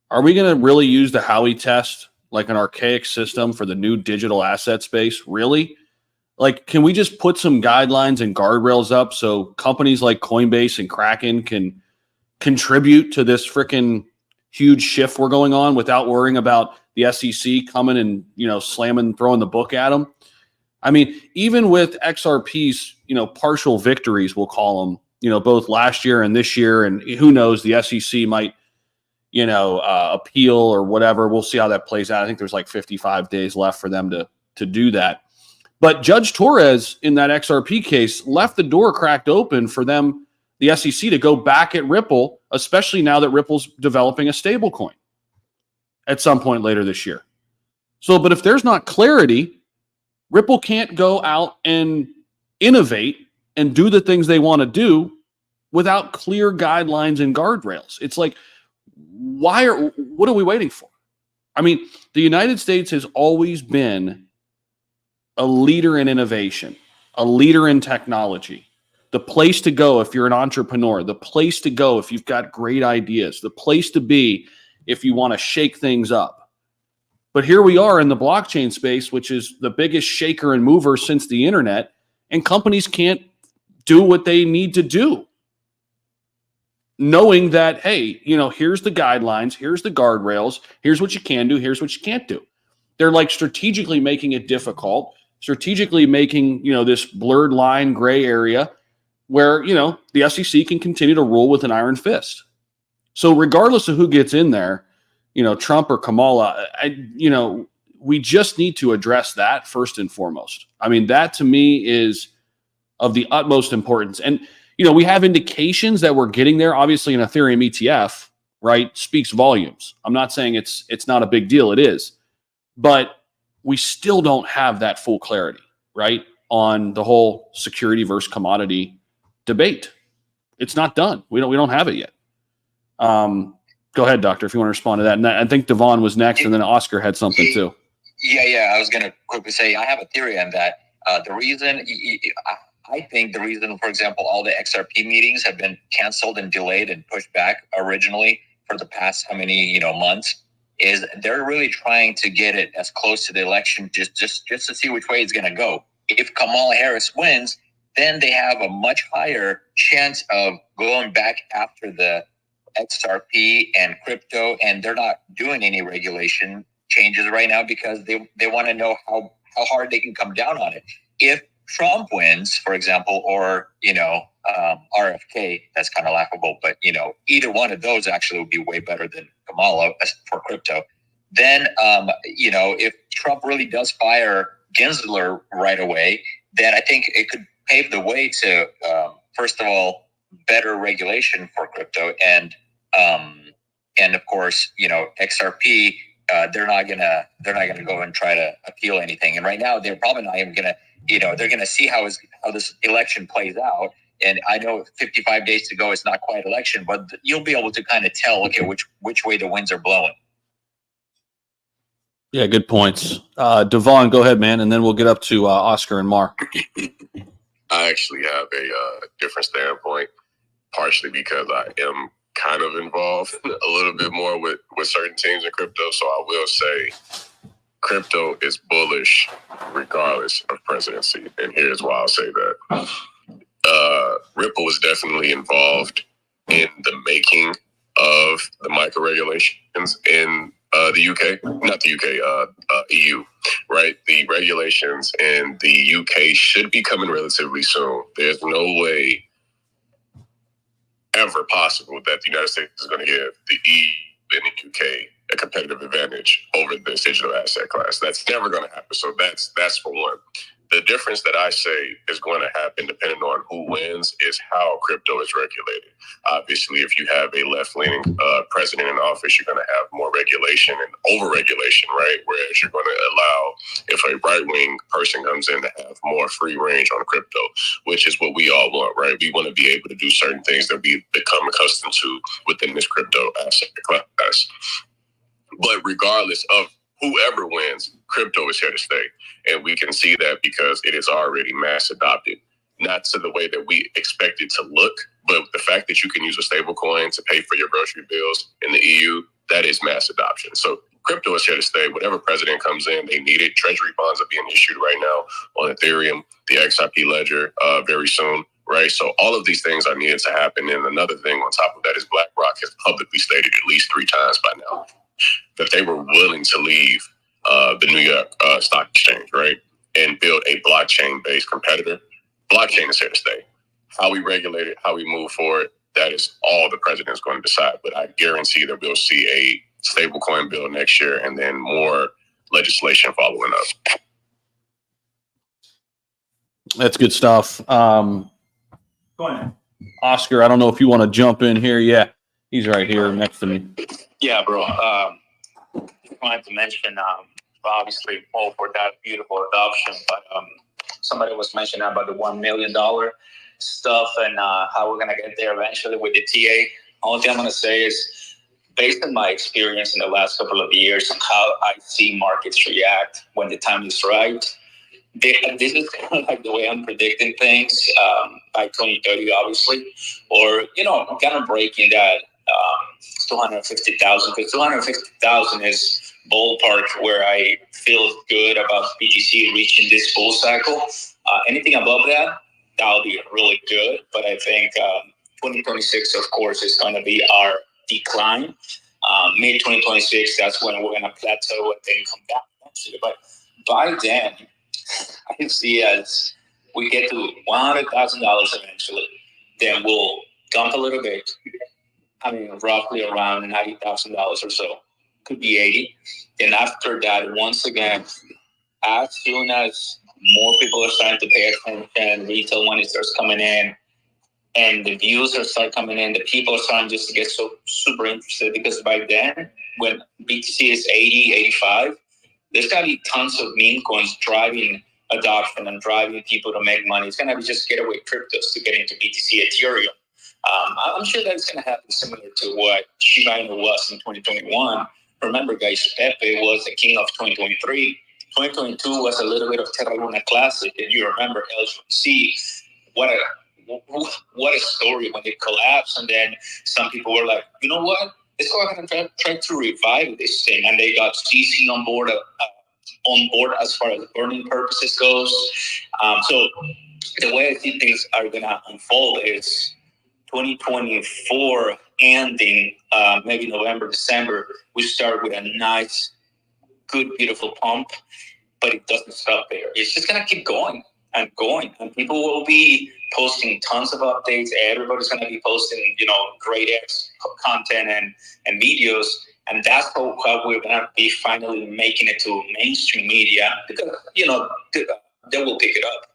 Are we going to really use the Howey test, like an archaic system for the new digital asset space? Really? Like, can we just put some guidelines and guardrails up so companies like Coinbase and Kraken can contribute to this freaking huge shift we're going on without worrying about the SEC coming and, slamming, throwing the book at them? I mean, even with XRP's, partial victories, we'll call them, both last year and this year, and who knows, the SEC might, appeal or whatever. We'll see how that plays out. I think there's like 55 days left for them to do that. But Judge Torres in that XRP case left the door cracked open for them, the SEC, to go back at Ripple, especially now that Ripple's developing a stable coin at some point later this year. So, but if there's not clarity, Ripple can't go out and innovate and do the things they want to do without clear guidelines and guardrails. It's like, what are we waiting for? I mean, the United States has always been a leader in innovation, a leader in technology, the place to go if you're an entrepreneur, the place to go if you've got great ideas, the place to be if you want to shake things up. But here we are in the blockchain space, which is the biggest shaker and mover since the internet, and companies can't do what they need to do, knowing that, hey, here's the guidelines, here's the guardrails, here's what you can do, here's what you can't do. They're like strategically making it difficult, strategically making, this blurred line, gray area where, the SEC can continue to rule with an iron fist. So regardless of who gets in there, Trump or Kamala, we just need to address that first and foremost. I mean, that to me is of the utmost importance. And, we have indications that we're getting there. Obviously, an Ethereum ETF, right, speaks volumes. I'm not saying it's not a big deal. It is. But we still don't have that full clarity, right, on the whole security versus commodity debate. It's not done. We don't have it yet. Go ahead, Doctor, if you want to respond to that. And I think Devon was next, and then Oscar had something too. Yeah. I was going to quickly say I have a theory on that. I think the reason, for example, all the XRP meetings have been canceled and delayed and pushed back originally for the past how many months is they're really trying to get it as close to the election just to see which way it's going to go. If Kamala Harris wins, then they have a much higher chance of going back after the XRP and crypto, and they're not doing any regulation changes right now because they want to know how hard they can come down on it. If Trump wins, for example, or RFK, that's kind of laughable. But, you know, either one of those actually would be way better than Kamala for crypto. Then, you know, if Trump really does fire Gensler right away, then I think it could pave the way to, first of all, better regulation for crypto. And of course, you know, XRP, they're not gonna go and try to appeal anything. And right now, they're probably not even gonna, you know, they're gonna see how this election plays out. And I know 55 days to go, it's not quite election, but you'll be able to kind of tell, okay, which way the winds are blowing. Yeah, good points. Devon, go ahead, man, and then we'll get up to Oscar and Mark. I actually have a different standpoint, partially because I am kind of involved a little bit more with certain teams in crypto. So I will say crypto is bullish regardless of presidency. And here's why I'll say that. Ripple is definitely involved in the making of the micro regulations in the UK, not the UK, EU, right? The regulations in the UK should be coming relatively soon. There's no way ever possible that the United States is going to give the EU and the UK a competitive advantage over this digital asset class. That's never going to happen. So that's for one. The difference that I say is going to happen, depending on who wins, is how crypto is regulated. Obviously, if you have a left-leaning president in office, you're going to have more regulation and over-regulation, right? Whereas you're going to allow, if a right-wing person comes in, to have more free range on crypto, which is what we all want, right? We want to be able to do certain things that we become accustomed to within this crypto asset class. But regardless of whoever wins, crypto is here to stay. And we can see that because it is already mass adopted, not to the way that we expect it to look, but the fact that you can use a stable coin to pay for your grocery bills in the EU, that is mass adoption. So crypto is here to stay. Whatever president comes in, they need it. Treasury bonds are being issued right now on Ethereum, the XRP ledger very soon, right? So all of these things are needed to happen. And another thing on top of that is BlackRock has publicly stated at least 3 times by now that they were willing to leave the New York Stock Exchange, right, and build a blockchain-based competitor. Blockchain is here to stay. How we regulate it, how we move forward, that is all the president's going to decide. But I guarantee that we'll see a stablecoin bill next year and then more legislation following up. That's good stuff. Go ahead. Oscar, I don't know if you want to jump in here. Yeah, he's right here next to me. Yeah, bro. I wanted to mention, obviously, all for that beautiful adoption, but somebody was mentioning about the $1 million stuff and how we're going to get there eventually with the TA. Only thing I'm going to say is, based on my experience in the last couple of years and how I see markets react when the time is right, this is kind of like the way I'm predicting things by 2030, obviously, or, you know, I'm kind of breaking that 250,000, because 250,000 is ballpark where I feel good about BTC reaching this bull cycle. Anything above that, that'll be really good. But I think 2026, of course, is going to be our decline. Mid 2026, that's when we're going to plateau and then come back eventually. But by then, I can see as we get to $100,000 eventually, then we'll dump a little bit. I mean, roughly around $90,000 or so. Could be 80. Then after that, once again, as soon as more people are starting to pay attention, retail money starts coming in, and the views are start coming in, the people are starting just to get so super interested, because by then, when BTC is 80, 85, there's got to be tons of meme coins driving adoption and driving people to make money. It's going to be just getaway cryptos to get into BTC, Ethereum. I'm sure that's going to happen similar to what Shiba Inu was in 2021. Remember, guys, Pepe was the king of 2023. 2022 was a little bit of Terra Luna Classic. And you remember LGC, what a story when it collapsed. And then some people were like, you know what? Let's go ahead and try to revive this thing. And they got CC on board as far as burning purposes goes. So the way I think things are going to unfold is 2024 ending, maybe November, December, we start with a nice, good, beautiful pump, but it doesn't stop there. It's just going to keep going. and going, and people will be posting tons of updates. Everybody's going to be posting, great content and videos, and that's how we're going to be finally making it to mainstream media, because they will pick it up.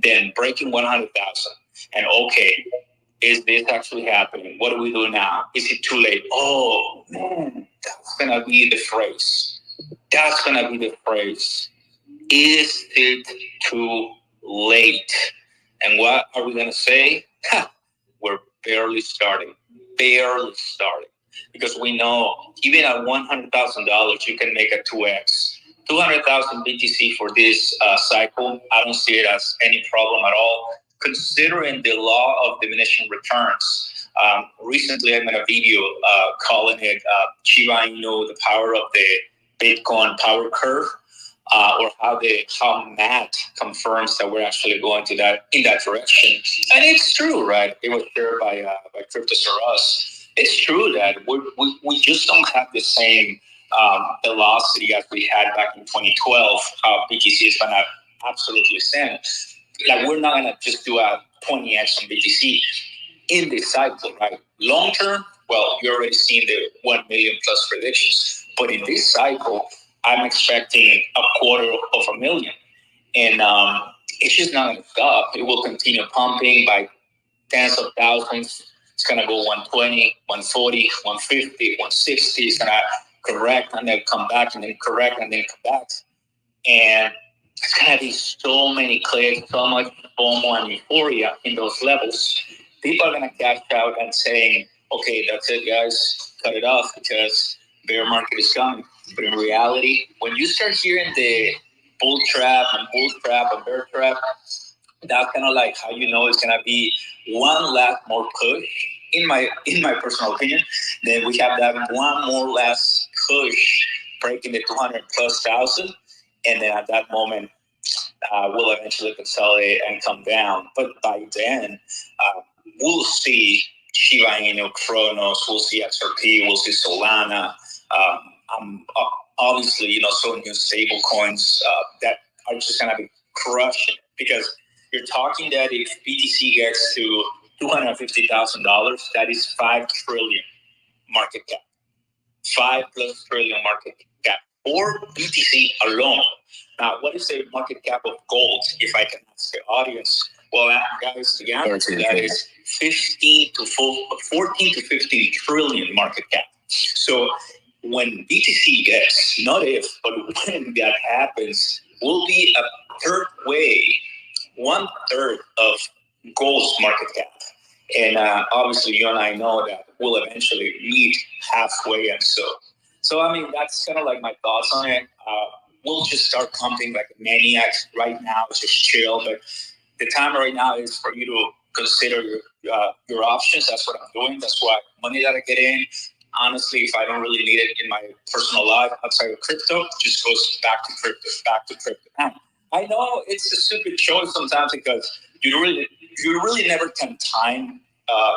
Then breaking 100,000, and okay, is this actually happening? What do we do now? Is it too late? Oh man, that's going to be the phrase. That's going to be the phrase. Is it too late? And what are we going to say? We're barely starting. Because we know even at $100,000, you can make a 2x. 200,000 BTC for this cycle, I don't see it as any problem at all, considering the law of diminishing returns. Recently, I made a video calling it Shiba Inu, the power of the Bitcoin power curve, or how math confirms that we're actually going in that direction. And it's true, right? It was shared by Cryptos or Us. It's true that we just don't have the same velocity as we had back in 2012. BTC is going to absolutely stand. Like, we're not going to just do a 20x on BTC in this cycle, right? Long term, well, you're already seeing the 1 million plus predictions. But in this cycle, I'm expecting 250,000. And it's just not going to stop. It will continue pumping by tens of thousands. It's going to go 120, 140, 150, 160. It's going to correct and then come back, and then correct and then come back. And it's going to be so many clicks, so much FOMO and euphoria in those levels. People are going to cash out and saying, okay, that's it, guys, cut it off because bear market is coming. But in reality, when you start hearing the bull trap and bear trap, that's kind of like how you know it's going to be one last more push, in my personal opinion. Then we have that one more last push, breaking the 200,000+, and then at that moment, we'll eventually consolidate and come down. But by then, we'll see Shiba Inu, Kronos, we'll see XRP, we'll see Solana. Obviously, so new stable coins that are just going to be crushing, because you're talking that if BTC gets to $250,000, that is 5 trillion market cap. 5+ trillion market cap for BTC alone. Now, what is the market cap of gold, if I can ask the audience? Well, guys, the answer to that is 14 to 15 trillion market cap. So when BTC gets, not if, but when that happens, will be a third way, 1/3 of gold's market cap. And obviously, you and I know that we'll eventually meet halfway. And so I mean, that's kind of like my thoughts on it. We'll just start pumping like maniacs right now. It's just chill. But the time right now is for you to consider your options. That's what I'm doing. That's why money that I get in, honestly, if I don't really need it in my personal life outside of crypto, just goes back to crypto. Now, I know it's a stupid choice sometimes, because you really never can time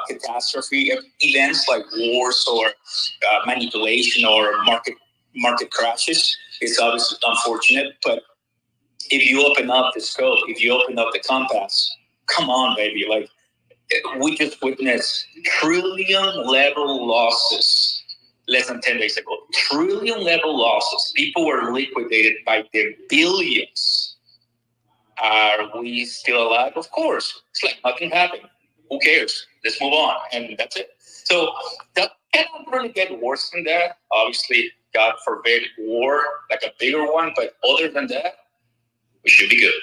catastrophe events like wars or manipulation or market crashes. It's obviously unfortunate, but if you open up the scope, if you open up the compass, come on, baby. Like, we just witnessed trillion level losses less than 10 days ago. Trillion level losses. People were liquidated by the billions. Are we still alive? Of course. It's like nothing happened. Who cares? Let's move on. And that's it. So that cannot really get worse than that. Obviously, God forbid, war, like a bigger one. But other than that, we should be good.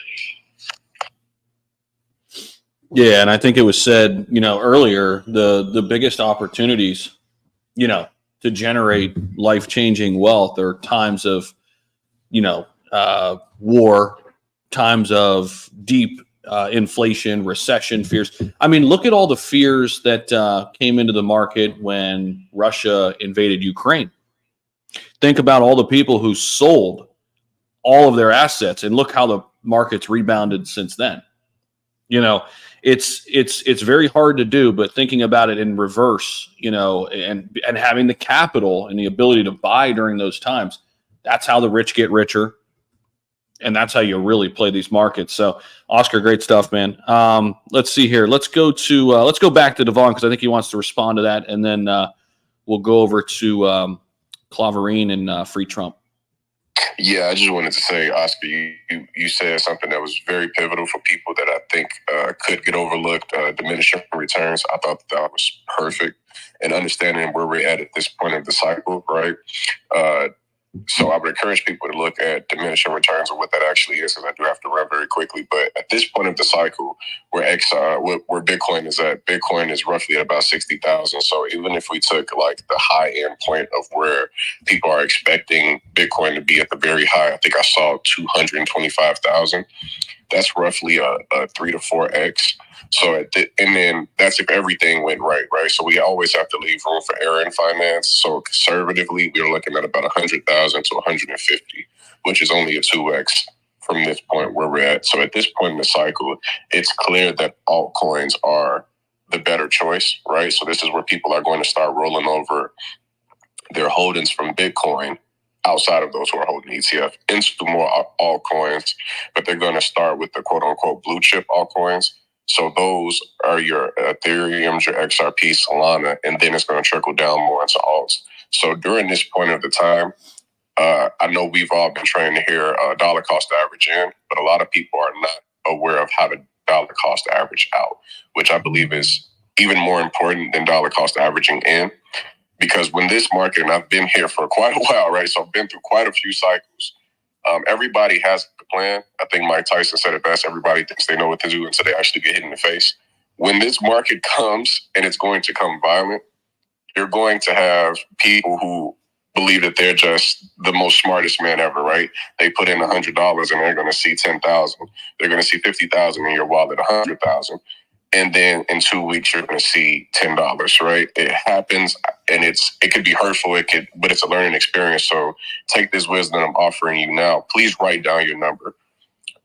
Yeah, and I think it was said, earlier, the biggest opportunities, to generate life-changing wealth are times of, war, times of deep inflation, recession fears. I mean, look at all the fears that came into the market when Russia invaded Ukraine. Think about all the people who sold all of their assets, and look how the market's rebounded since then. It's very hard to do, but thinking about it in reverse, and having the capital and the ability to buy during those times, that's how the rich get richer. And that's how you really play these markets. So, Oscar, great stuff, man. Let's see here. Let's go back to Devon because I think he wants to respond to that, and then we'll go over to Claverine and Free Trump. Yeah, I just wanted to say, Oscar, you said something that was very pivotal for people that I think could get overlooked, diminishing returns. I thought that was perfect. And understanding where we're at this point of the cycle, right? So I would encourage people to look at diminishing returns and what that actually is, because I do have to run very quickly. But at this point of the cycle, where Bitcoin is at, Bitcoin is roughly at about 60,000. So even if we took like the high end point of where people are expecting Bitcoin to be at the very high, I think I saw 225,000. That's roughly a 3 to 4x. So, and then that's if everything went right? So we always have to leave room for error in finance. So conservatively, we're looking at about 100,000 to 150, which is only a 2x from this point where we're at. So at this point in the cycle, it's clear that altcoins are the better choice, right? So this is where people are going to start rolling over their holdings from Bitcoin outside of those who are holding ETF into more altcoins, but they're going to start with the quote unquote blue chip altcoins. So those are your Ethereum, your XRP, Solana, and then it's going to trickle down more into alts. So during this point of the time, I know we've all been trained to hear dollar cost average in, but a lot of people are not aware of how to dollar cost average out, which I believe is even more important than dollar cost averaging in. Because when this market, and I've been here for quite a while, right? So I've been through quite a few cycles. Everybody has a plan. I think Mike Tyson said it best. Everybody thinks they know what to do until they actually get hit in the face. When this market comes, and it's going to come violent, you're going to have people who believe that they're just the most smartest man ever, right? They put in $100 and they're going to see 10,000. They're going to see 50,000 in your wallet, 100,000. And then in 2 weeks, you're going to see $10, right? It happens, and it could be hurtful, but it's a learning experience. So take this wisdom I'm offering you now. Please write down your number.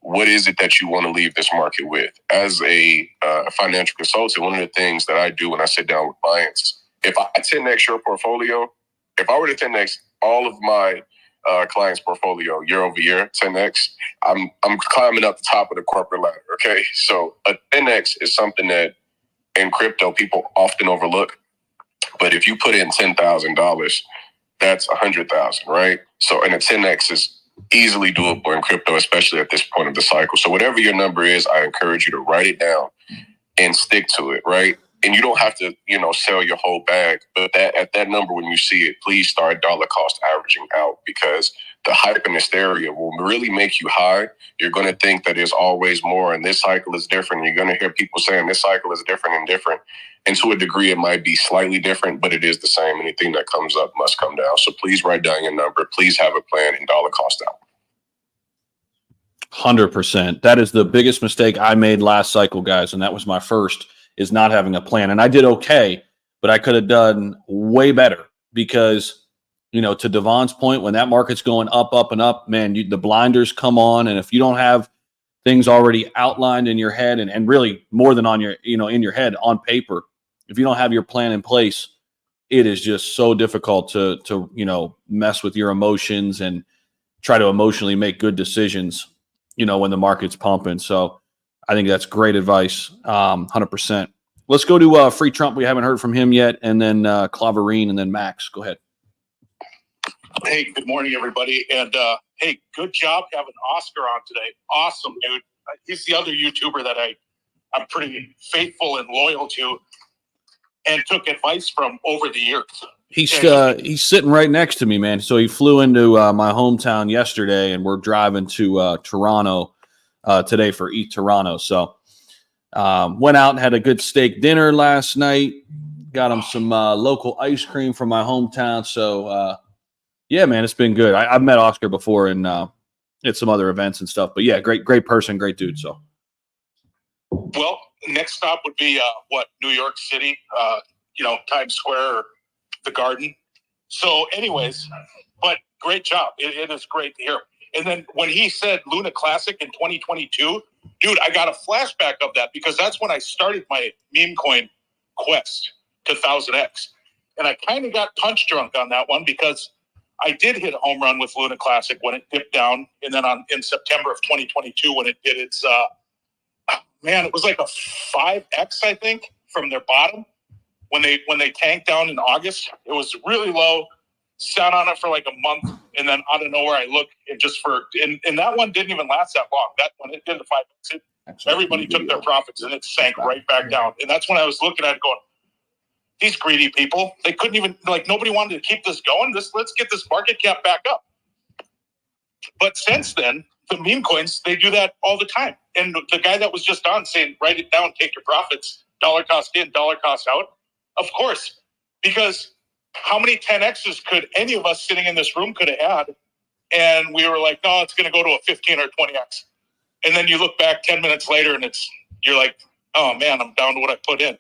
What is it that you want to leave this market with? As a financial consultant, one of the things that I do when I sit down with clients, if I 10x your portfolio, if I were to 10x all of my clients' portfolio year over year, 10x, I'm climbing up the top of the corporate ladder, okay? So a 10x is something that in crypto people often overlook. But if you put in $10,000, that's 100,000, right? So, and a 10x is easily doable in crypto, especially at this point of the cycle. So whatever your number is, I encourage you to write it down and stick to it, right? And you don't have to, sell your whole bag, but at that number, when you see it, please start dollar cost averaging out, because the hype and hysteria will really make you high. You're going to think that there's always more, and this cycle is different. You're going to hear people saying this cycle is different. And to a degree, it might be slightly different, but it is the same. Anything that comes up must come down. So please write down your number. Please have a plan and dollar cost out. 100%. That is the biggest mistake I made last cycle, guys, and that was my first, is not having a plan. And I did okay, but I could have done way better because, to Devon's point, when that market's going up, up, and up, man, the blinders come on. And if you don't have things already outlined in your head and really more than on your, in your head on paper, if you don't have your plan in place, it is just so difficult to mess with your emotions and try to emotionally make good decisions, when the market's pumping. So I think that's great advice. 100%. Let's go to Free Trump. We haven't heard from him yet. And then Claverine and then Max. Go ahead. Hey, good morning, everybody. And hey, good job having Oscar on today. Awesome, dude. He's the other YouTuber that I'm pretty faithful and loyal to and took advice from over the years. He's sitting right next to me, man. So he flew into my hometown yesterday, and we're driving to Toronto today for Eat Toronto. So went out and had a good steak dinner last night. Got him some local ice cream from my hometown. So yeah, man, it's been good. I've met Oscar before and at some other events and stuff. But yeah, great person, great dude. So, well, next stop would be New York City, Times Square or the Garden. So anyways, but great job. It is great to hear. And then when he said Luna Classic in 2022, dude, I got a flashback of that because that's when I started my meme coin quest to 1000X. And I kind of got punch drunk on that one because I did hit a home run with Luna Classic when it dipped down, and then in September of 2022 when it did its man, it was like a 5x, I think, from their bottom when they tanked down in August. It was really low. Sat on it for like a month, and then out of nowhere I looked and that one didn't even last that long. That when it did the 5x, everybody took their profits and it sank right back down. And that's when I was looking at it going, these greedy people, they couldn't even, like, nobody wanted to keep this going. Let's get this market cap back up. But since then, the meme coins, they do that all the time. And the guy that was just on saying, write it down, take your profits, dollar cost in, dollar cost out. Of course, because how many 10Xs could any of us sitting in this room could have had? And we were like, no, it's going to go to a 15 or 20X. And then you look back 10 minutes later and you're like, oh man, I'm down to what I put in.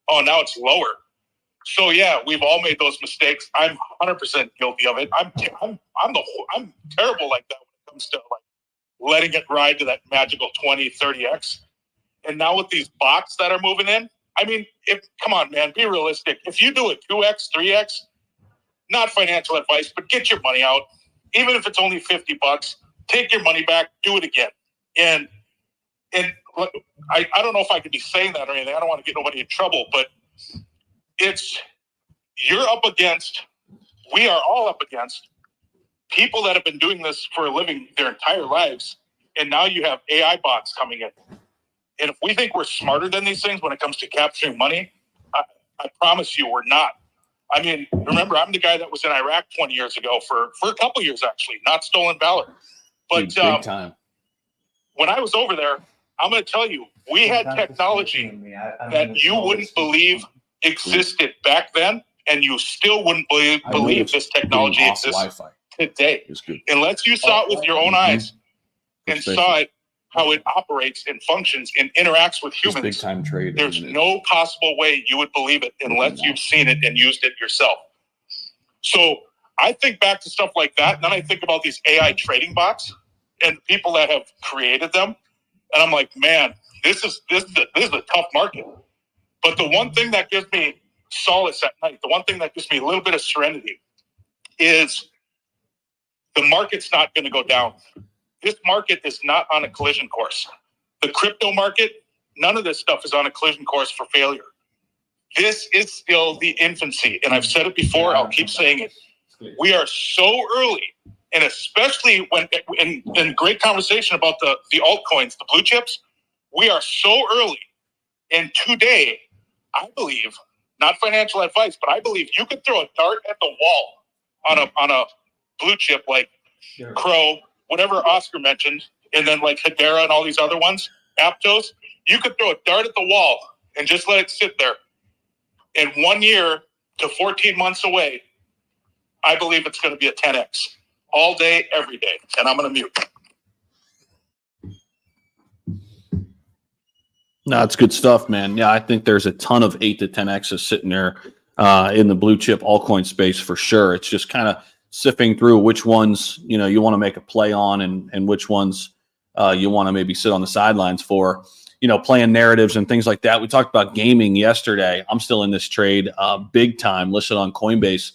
Oh, now it's lower. So yeah, we've all made those mistakes. I'm 100% guilty of it. I'm terrible like that when it comes to like letting it ride to that magical 20, 30X. And now with these bots that are moving in, I mean, come on, man, be realistic. If you do a 2X, 3X, not financial advice, but get your money out. Even if it's only $50, take your money back, do it again. And I don't know if I could be saying that or anything. I don't want to get nobody in trouble, but we are all up against people that have been doing this for a living their entire lives. And now you have AI bots coming in. And if we think we're smarter than these things when it comes to capturing money, I promise you we're not. I mean, remember, I'm the guy that was in Iraq 20 years ago for a couple years, actually, not stolen valor. But big time. When I was over there, I'm going to tell you, we had technology that you wouldn't believe existed back then, and you still wouldn't believe this technology exists today. Unless you saw it with your own eyes and saw it, how it operates and functions and interacts with humans. Big time trade. There's no possible way you would believe it unless you've seen it and used it yourself. So I think back to stuff like that, and then I think about these AI trading bots and people that have created them, and I'm like, man, this is a tough market. But the one thing that gives me solace at night, the one thing that gives me a little bit of serenity, is the market's not going to go down. This market is not on a collision course. The crypto market, none of this stuff is on a collision course for failure. This is still the infancy. And I've said it before, I'll keep saying it. We are so early, and especially when in great conversation about the altcoins, the blue chips, we are so early. And today, I believe, not financial advice, but I believe you could throw a dart at the wall on a blue chip like Crow, whatever Oscar mentioned, and then like Hedera and all these other ones, Aptos, you could throw a dart at the wall and just let it sit there. And 1 year to 14 months away, I believe it's going to be a 10X all day, every day. And I'm going to mute. No, it's good stuff, man. Yeah, I think there's a ton of 8 to 10Xs sitting there in the blue chip altcoin space for sure. It's just kind of sifting through which ones, you know, you want to make a play on and which ones you want to maybe sit on the sidelines for, you know, playing narratives and things like that. We talked about gaming yesterday. I'm still in this trade big time, listed on Coinbase.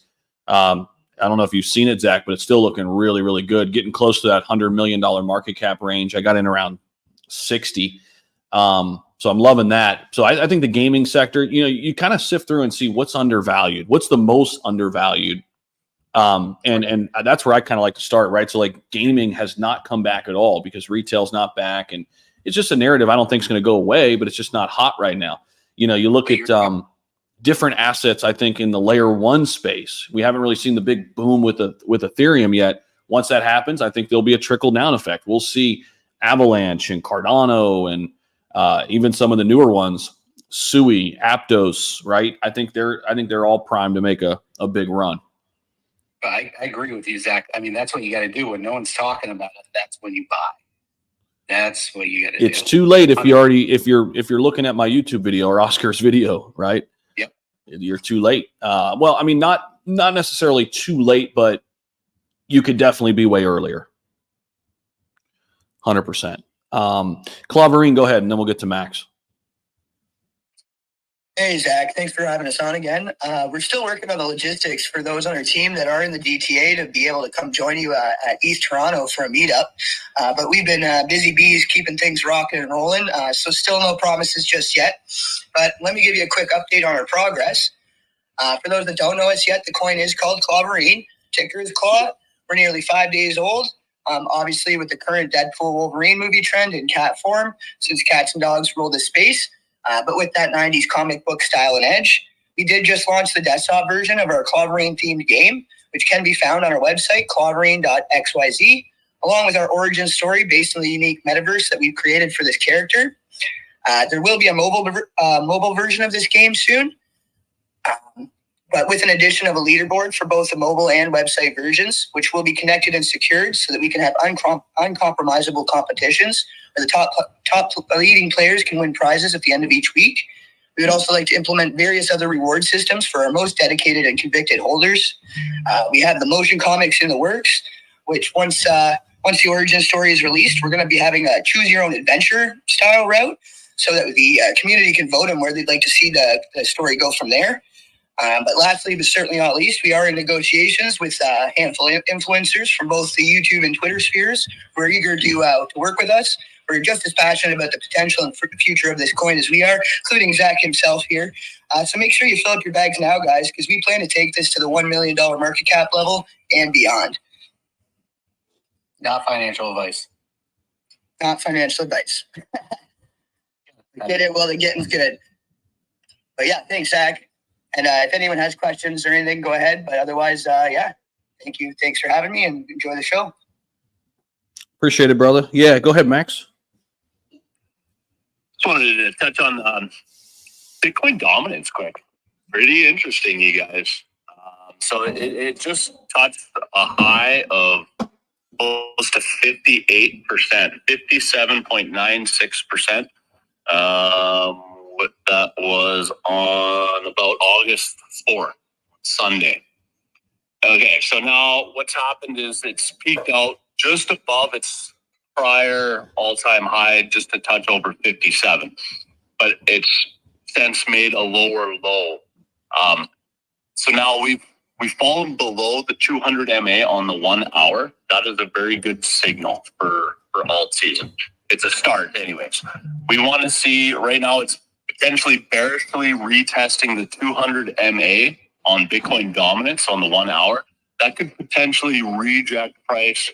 I don't know if you've seen it, Zach, but it's still looking really, really good. Getting close to that $100 million market cap range. I got in around 60. So I'm loving that. So I think the gaming sector, you know, you kind of sift through and see what's undervalued. What's the most undervalued? And that's where I kind of like to start, right? So like gaming has not come back at all because retail's not back, and it's just a narrative I don't think is going to go away, but it's just not hot right now. You know, you look at different assets. I think in the layer one space, we haven't really seen the big boom with Ethereum yet. Once that happens, I think there'll be a trickle down effect. We'll see Avalanche and Cardano and even some of the newer ones, Sui, Aptos, right? I think they're all primed to make a big run. I agree with you, Zach. I mean, that's what you got to do when no one's talking about it. That's when you buy. That's what you got to do. It's too late if you're looking at my YouTube video or Oscar's video, right? Yep. You're too late. Well, I mean, not necessarily too late, but you could definitely be way earlier. 100%. Claverine, go ahead, and then we'll get to Max. Hey, Zach. Thanks for having us on again. We're still working on the logistics for those on our team that are in the GTA to be able to come join you at East Toronto for a meetup. But we've been busy bees keeping things rocking and rolling, so still no promises just yet. But let me give you a quick update on our progress. For those that don't know us yet, the coin is called Clawverine. Ticker is Claw. We're nearly 5 days old. Obviously, with the current Deadpool Wolverine movie trend in cat form, since cats and dogs rule the space. But with that 90s comic book style and edge, we did just launch the desktop version of our Clawverine themed game, which can be found on our website, clawverine.xyz, along with our origin story based on the unique metaverse that we've created for this character. There will be a mobile version of this game soon, but with an addition of a leaderboard for both the mobile and website versions, which will be connected and secured so that we can have uncompromisable competitions where the top leading players can win prizes at the end of each week. We would also like to implement various other reward systems for our most dedicated and convicted holders. We have the motion comics in the works, which once the origin story is released, we're going to be having a choose your own adventure style route so that the community can vote on where they'd like to see the story go from there. But lastly, but certainly not least, we are in negotiations with a handful of influencers from both the YouTube and Twitter spheres who are eager to work with us. We're just as passionate about the potential and future of this coin as we are, including Zach himself here. So make sure you fill up your bags now, guys, because we plan to take this to the $1 million market cap level and beyond. Not financial advice. Not financial advice. Get it while the getting's good. But yeah, thanks, Zach. And if anyone has questions or anything, go ahead. But otherwise, yeah, thank you. Thanks for having me and enjoy the show. Appreciate it, brother. Yeah, go ahead, Max. Just wanted to touch on Bitcoin dominance quick. Pretty interesting, you guys. So it just touched a high of close to 58%, 57.96%. That was on about August 4th, Sunday. Okay, so now what's happened is it's peaked out just above its prior all-time high, just a touch over 57. But it's since made a lower low. So now we've fallen below the 200 MA on the 1 hour. That is a very good signal for alt season. It's a start anyways. We want to see, right now it's potentially bearishly retesting the 200 MA on Bitcoin dominance on the 1 hour. That could potentially reject price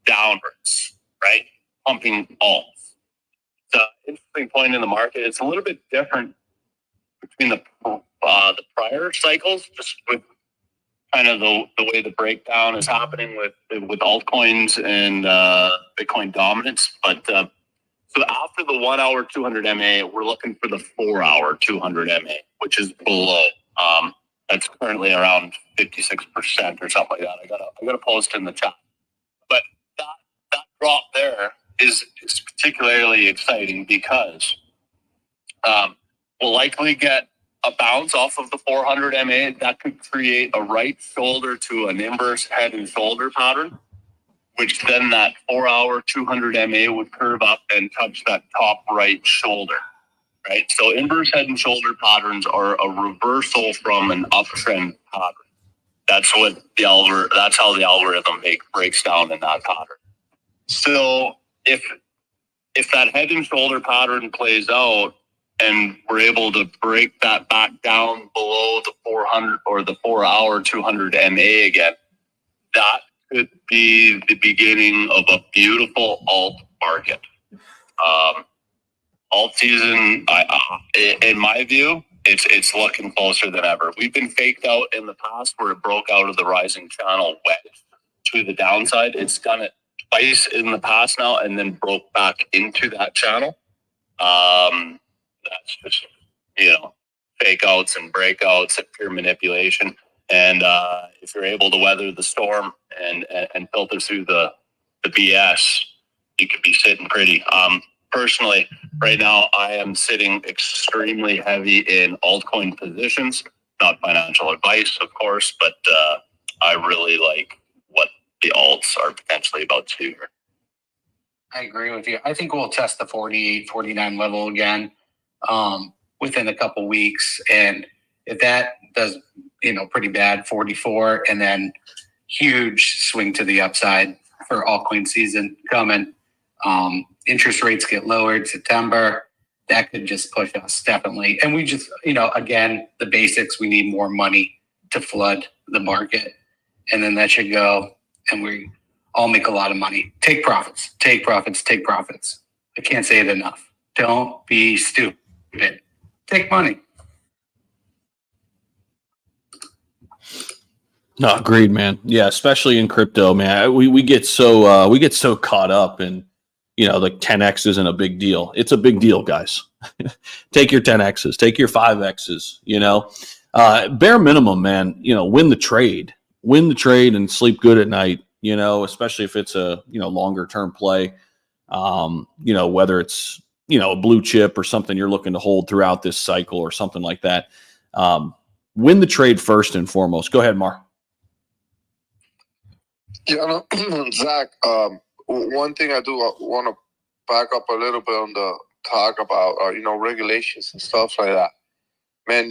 downwards, right? Pumping alts. The interesting point in the market, it's a little bit different between the prior cycles, just with kind of the way the breakdown is happening with altcoins and Bitcoin dominance. But so after the 1 hour 200 MA, we're looking for the 4 hour 200 MA, which is below. That's currently around 56% or something like that. I gotta post in the chat. But that drop there is particularly exciting because we'll likely get a bounce off of the 400 MA. That could create a right shoulder to an inverse head and shoulder pattern, which then that 4 hour 200 MA would curve up and touch that top right shoulder, right? So inverse head and shoulder patterns are a reversal from an uptrend pattern. That's what that's how the algorithm breaks down in that pattern. So if that head and shoulder pattern plays out and we're able to break that back down below the 400 or the 4 hour 200 MA again, that could be the beginning of a beautiful alt market. Alt season, in my view, it's looking closer than ever. We've been faked out in the past where it broke out of the rising channel wedge to the downside. It's done it twice in the past now and then broke back into that channel. That's just, fake outs and breakouts and pure manipulation. And if you're able to weather the storm and filter through the BS, you could be sitting pretty. Personally, right now, I am sitting extremely heavy in altcoin positions. Not financial advice, of course, but I really like what the alts are potentially about to do. I agree with you. I think we'll test the 48, 49 level again. within a couple weeks. And if that does, pretty bad, 44, and then huge swing to the upside for altcoin season coming. Interest rates get lowered September. That could just push us definitely. And we just, again, the basics, we need more money to flood the market. And then that should go, and we all make a lot of money. Take profits, take profits, take profits. I can't say it enough. Don't be stupid. Take money. No, agreed, man. Yeah, especially in crypto, man. We get so caught up in, like 10x isn't a big deal. It's a big deal, guys. Take your 10x's, take your 5x's. Bare minimum, man. Win the trade and sleep good at night. Especially if it's a longer term play. Whether it's a blue chip or something you're looking to hold throughout this cycle or something like that. Win the trade first and foremost. Go ahead, Mar. Yeah, Zach, one thing I do want to back up a little bit on the talk about, regulations and stuff like that. Man,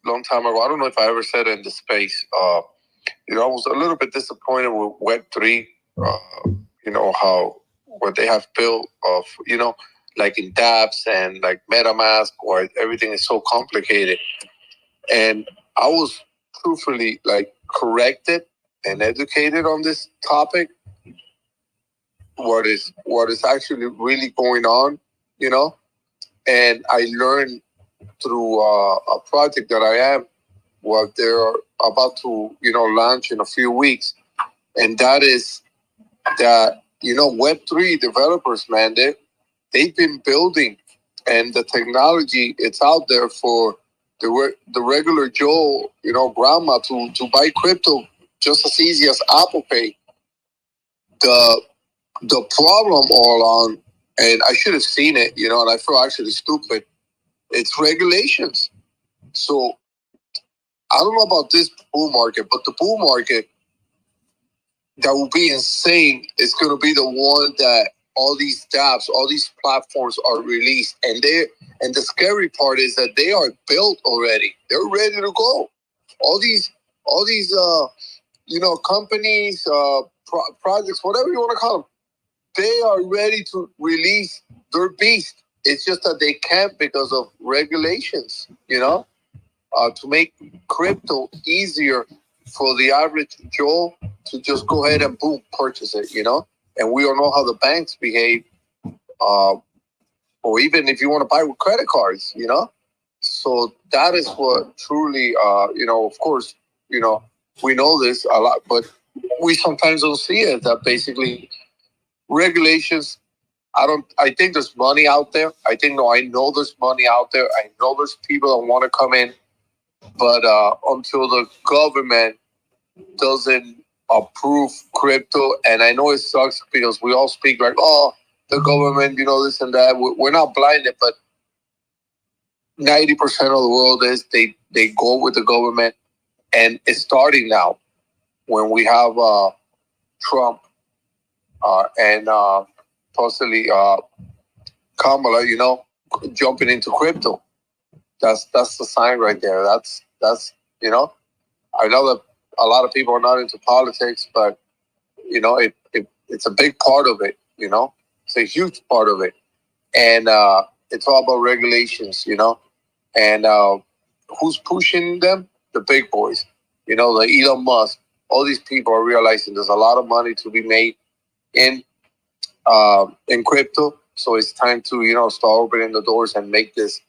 long time ago, I don't know if I ever said it in the space, I was a little bit disappointed with Web3, what they have built of, like in dApps and like MetaMask, where everything is so complicated. And I was truthfully corrected and educated on this topic, what is actually really going on, and I learned through a project that I am, what they're about to, launch in a few weeks, and that is that, Web3 developers, man, they've been building, and the technology, it's out there for the regular Joe, grandma to buy crypto just as easy as Apple Pay. The problem all along, and I should have seen it, and I feel actually stupid, it's regulations. So I don't know about this bull market, but the bull market that will be insane is going to be the one that all these dApps, all these platforms are released, and the scary part is that they are built already. They're ready to go. All these companies, projects, whatever you want to call them, they are ready to release their beast. It's just that they can't because of regulations, to make crypto easier for the average Joe to just go ahead and boom, purchase it, And we all know how the banks behave, or even if you want to buy with credit cards, So that is what truly, of course, we know this a lot, but we sometimes don't see it. That basically regulations. I think there's money out there. I know there's money out there. I know there's people that want to come in, but until the government doesn't approve crypto, and I know it sucks because we all speak like, oh, the government, this and that. We're not blinded, but 90% of the world is they go with the government, and it's starting now when we have Trump and possibly Kamala, jumping into crypto. That's the sign right there. That's I know that a lot of people are not into politics, but it's a big part of it. It's a huge part of it, and it's all about regulations. And who's pushing them? The big boys. The Elon Musk. All these people are realizing there's a lot of money to be made in crypto. So it's time to start opening the doors and make this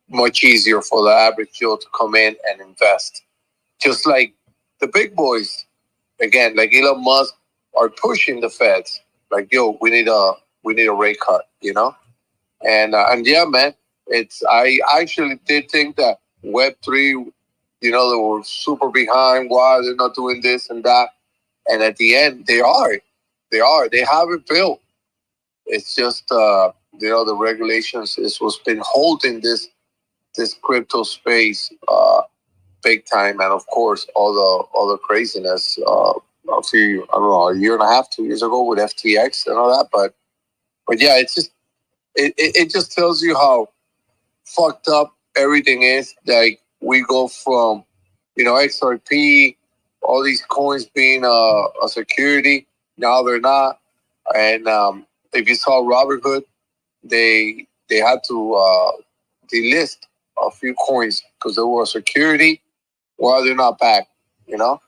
much easier for the average Joe to come in and invest. Just like the big boys, again, like Elon Musk, are pushing the feds. Like, yo, we need a rate cut, and yeah, man, I actually did think that Web3, they were super behind. Why they're not doing this and that? And at the end, they are. They have it built. It's just the regulations is what's been holding this crypto space big time, and of course all the craziness. A year and a half, 2 years ago with FTX and all that, but yeah, it's just it just tells you how fucked up everything is. Like we go from, XRP, all these coins being a security. Now they're not. And if you saw Robinhood, they had to delist a few coins because they were a security. While they're not back, into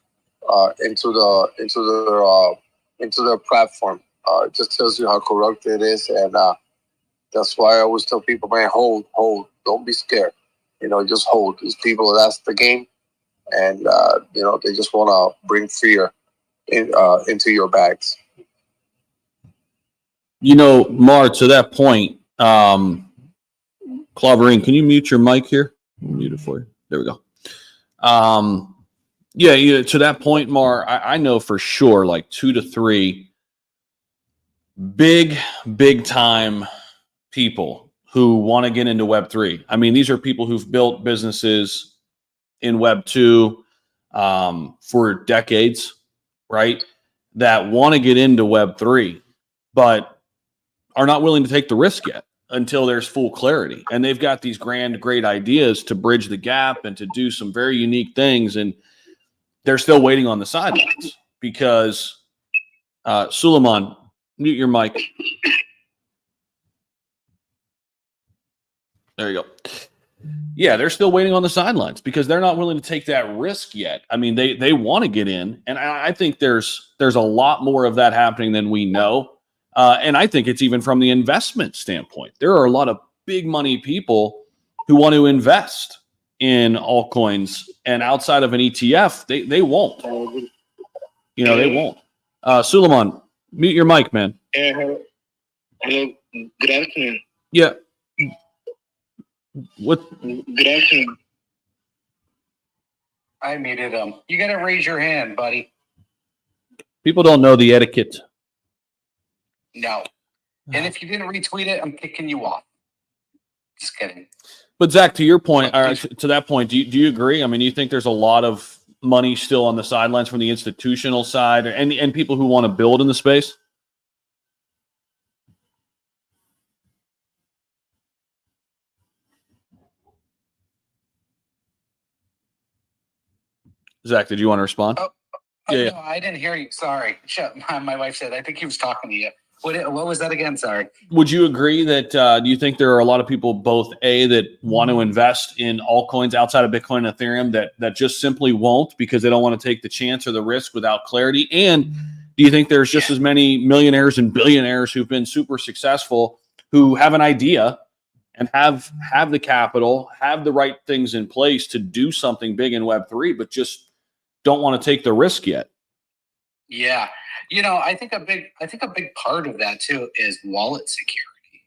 their platform. It just tells you how corrupt it is, and that's why I always tell people, man, hold, don't be scared. Just hold. These people, that's the game, and they just want to bring fear into your bags. Mar, to that point, Cloverine, can you mute your mic here? I'll mute it for you. There we go. To that point, Mar, I know for sure like 2 to 3 big time people who want to get into Web3. I mean, these are people who've built businesses in Web2 for decades, right? That want to get into Web3, but are not willing to take the risk yet until there's full clarity. And they've got these great ideas to bridge the gap and to do some very unique things. And they're still waiting on the sidelines because Suleiman, mute your mic. There you go. Yeah, they're still waiting on the sidelines because they're not willing to take that risk yet. I mean, they want to get in. And I think there's a lot more of that happening than we know. And I think it's even from the investment standpoint. There are a lot of big money people who want to invest in altcoins, and outside of an ETF, they won't. They won't. Suleiman, mute your mic, man. Hello. Good afternoon. Yeah. What? Good afternoon. I muted him. You got to raise your hand, buddy. People don't know the etiquette. No. And if you didn't retweet it, I'm kicking you off. Just kidding. But Zach, to your point, to that point, do you agree? I mean, you think there's a lot of money still on the sidelines from the institutional side and people who want to build in the space? Zach, did you want to respond? Yeah. No, I didn't hear you. Sorry. My wife said, I think he was talking to you. What was that again? Sorry. Would you agree that do you think there are a lot of people both that want to invest in altcoins outside of Bitcoin and Ethereum that just simply won't because they don't want to take the chance or the risk without clarity? And do you think there's just as many millionaires and billionaires who've been super successful who have an idea and have the capital, have the right things in place to do something big in Web3, but just don't want to take the risk yet? Yeah. I think a big part of that too is wallet security.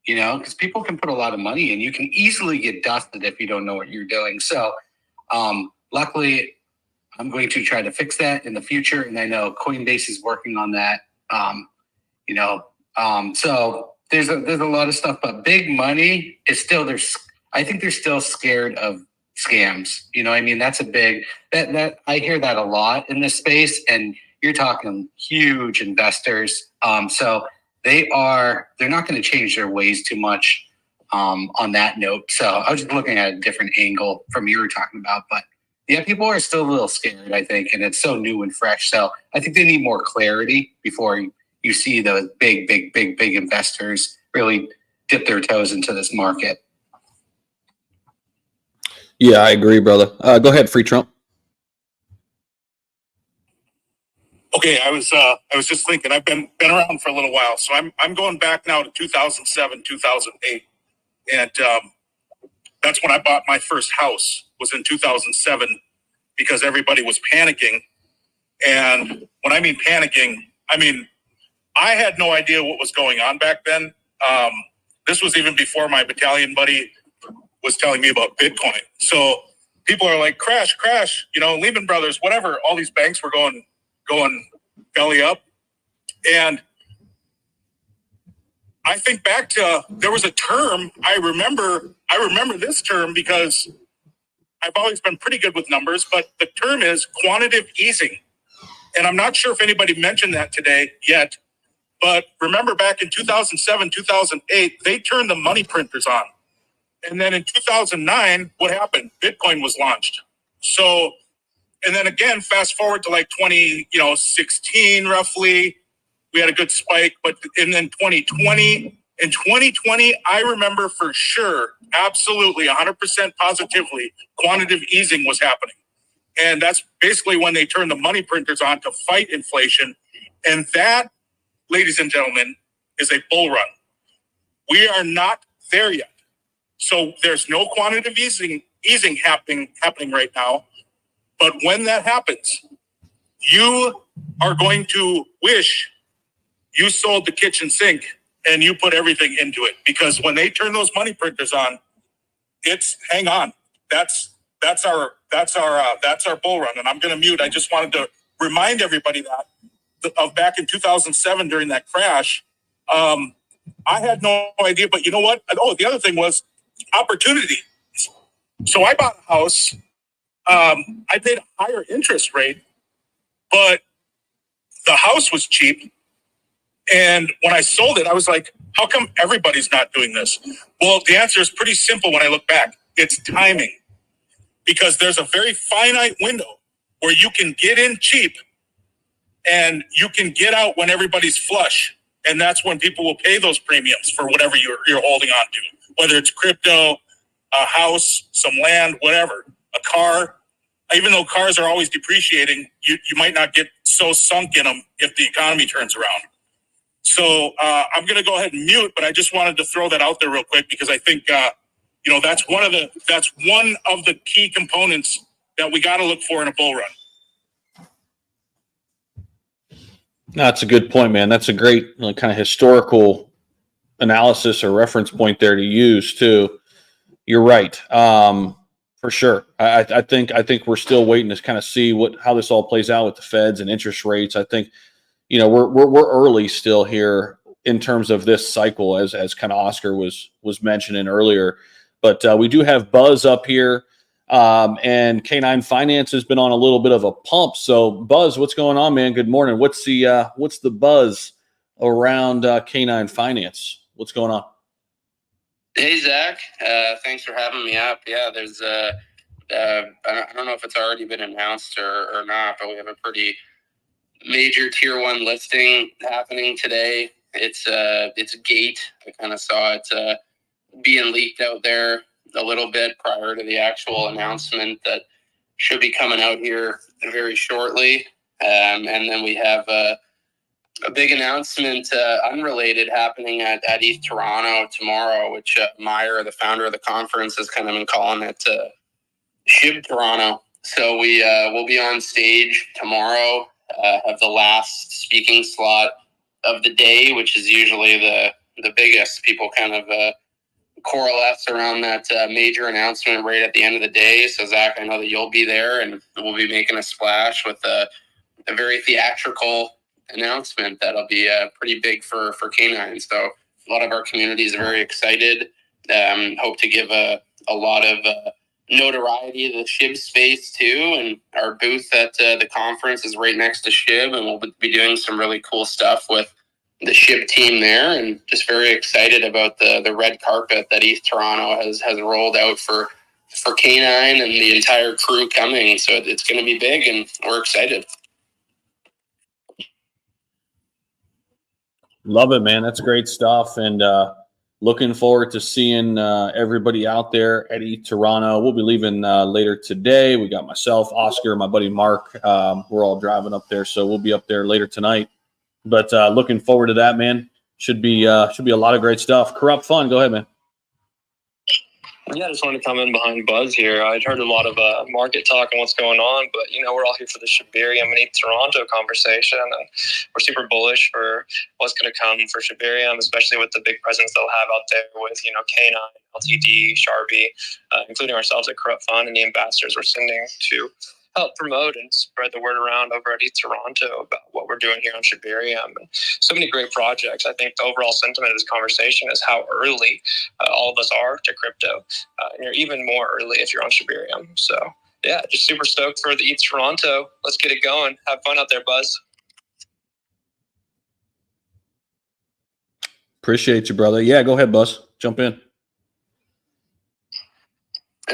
Because people can put a lot of money in. You can easily get dusted if you don't know what you're doing. So, luckily, I'm going to try to fix that in the future, and I know Coinbase is working on that. So there's a lot of stuff, but big money is still I think they're still scared of scams. That's a big that I hear that a lot in this space, and you're talking huge investors. So they're not going to change their ways too much on that note. So I was just looking at a different angle from you were talking about, but yeah, people are still a little scared, I think, and it's so new and fresh. So I think they need more clarity before you see those big investors really dip their toes into this market. Yeah, I agree, brother. Go ahead, Free Trump. Okay, I was just thinking. I've been around for a little while, so I'm going back now to 2007, 2008, and that's when I bought my first house. Was in 2007 because everybody was panicking, and when I mean panicking, I mean I had no idea what was going on back then. This was even before my battalion buddy was telling me about Bitcoin. So people are like, crash, Lehman Brothers, whatever. All these banks were going belly up. And I think back to, there was a term I remember this term because I've always been pretty good with numbers, but the term is quantitative easing. And I'm not sure if anybody mentioned that today yet, but remember back in 2007, 2008, they turned the money printers on. And then in 2009, what happened? Bitcoin was launched. So, and then again, fast forward to like 2016 roughly, we had a good spike. But and then 2020, in 2020, I remember for sure, absolutely 100% positively, quantitative easing was happening. And that's basically when they turned the money printers on to fight inflation. And that, ladies and gentlemen, is a bull run. We are not there yet. So there's no quantitative easing happening right now. But when that happens, you are going to wish you sold the kitchen sink and you put everything into it, because when they turn those money printers on, it's hang on. That's our bull run. And I'm going to mute. I just wanted to remind everybody that of back in 2007 during that crash. I had no idea, but you know what? Oh, the other thing was opportunity. So I bought a house. I paid a higher interest rate, but the house was cheap. And when I sold it, I was like, how come everybody's not doing this? Well, the answer is pretty simple when I look back. It's timing. Because there's a very finite window where you can get in cheap and you can get out when everybody's flush. And that's when people will pay those premiums for whatever you're holding on to, whether it's crypto, a house, some land, whatever, a car. Even though cars are always depreciating, you might not get so sunk in them if the economy turns around. So I'm going to go ahead and mute, but I just wanted to throw that out there real quick because I think that's one of the key components that we got to look for in a bull run. That's a good point, man. That's a great kind of historical analysis or reference point there to use too. You're right, for sure. I think we're still waiting to kind of see how this all plays out with the Feds and interest rates. I think we're early still here in terms of this cycle, as kind of Oscar was mentioning earlier. But we do have Buzz up here. And K9 Finance has been on a little bit of a pump. So Buzz, what's going on, man? Good morning. What's the buzz around K9 Finance? What's going on? Hey, Zach. Thanks for having me up. Yeah, there's I don't know if it's already been announced or not, but we have a pretty major tier 1 listing happening today. It's Gate. I kind of saw it being leaked out there a little bit prior to the actual announcement that should be coming out here very shortly. And then we have a big announcement, unrelated, happening at ETH Toronto tomorrow, which Meyer, the founder of the conference, has kind of been calling it SHIB Toronto. So we will be on stage tomorrow, have the last speaking slot of the day, which is usually the biggest. People kind of coalesce around that major announcement right at the end of the day. So Zach, I know that you'll be there, and we'll be making a splash with a very theatrical announcement that'll be pretty big for K9. So a lot of our community is very excited. Hope to give a lot of notoriety to the SHIB space too, and our booth at the conference is right next to SHIB, and we'll be doing some really cool stuff with the SHIB team there, and just very excited about the red carpet that ETH Toronto has rolled out for K9 and the entire crew coming. So it's going to be big, and we're excited. Love it, man. That's great stuff. And looking forward to seeing everybody out there at ETH Toronto. We'll be leaving later today. We got myself, Oscar, my buddy Mark. We're all driving up there, so we'll be up there later tonight. But looking forward to that, man. Should be a lot of great stuff. Corrupt Fun, go ahead, man. Yeah, I just wanted to come in behind Buzz here. I'd heard a lot of market talk and what's going on, but, we're all here for the Shibarium and ETH Toronto conversation, and we're super bullish for what's going to come for Shibarium, especially with the big presence they'll have out there with, K9, LTD, Sharby, including ourselves at Corrupt Fund and the ambassadors we're sending to help promote and spread the word around over at ETH Toronto about what we're doing here on Shibarium. And so many great projects. I think the overall sentiment of this conversation is how early all of us are to crypto. And you're even more early if you're on Shibarium. So yeah, just super stoked for the ETH Toronto. Let's get it going. Have fun out there, Buzz. Appreciate you, brother. Yeah, go ahead, Buzz. Jump in.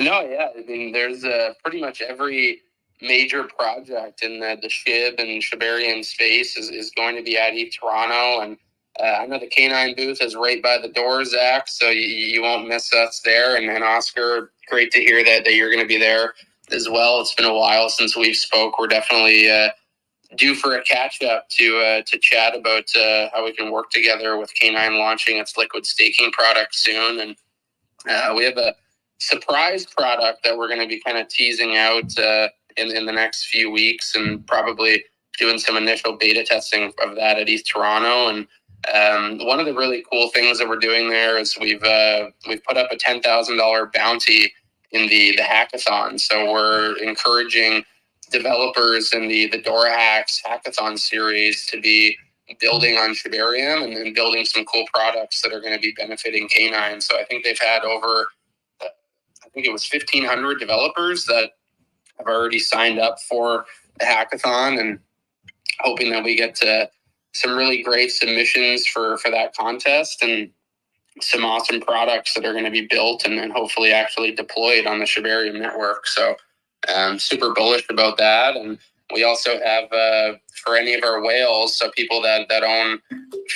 No, yeah. I mean, there's pretty much every major project in the SHIB and Shibarium space is going to be at ETH Toronto. And I know the K9 booth is right by the door, Zach, so you won't miss us there. And Oscar, great to hear that you're going to be there as well. It's been a while since we've spoke. We're definitely due for a catch-up to chat about how we can work together with K9 launching its liquid staking product soon. And we have a surprise product that we're going to be kind of teasing out in the next few weeks, and probably doing some initial beta testing of that at ETH Toronto. And one of the really cool things that we're doing there is we've put up a $10,000 bounty in the hackathon. So we're encouraging developers in the Dora Hacks hackathon series to be building on Shibarium and then building some cool products that are going to be benefiting K9. So I think they've had over, I think it was 1,500 developers that have already signed up for the hackathon, and hoping that we get some really great submissions for that contest and some awesome products that are going to be built and hopefully actually deployed on the Shibarium network. So I'm super bullish about that. And we also have, for any of our whales, so people that own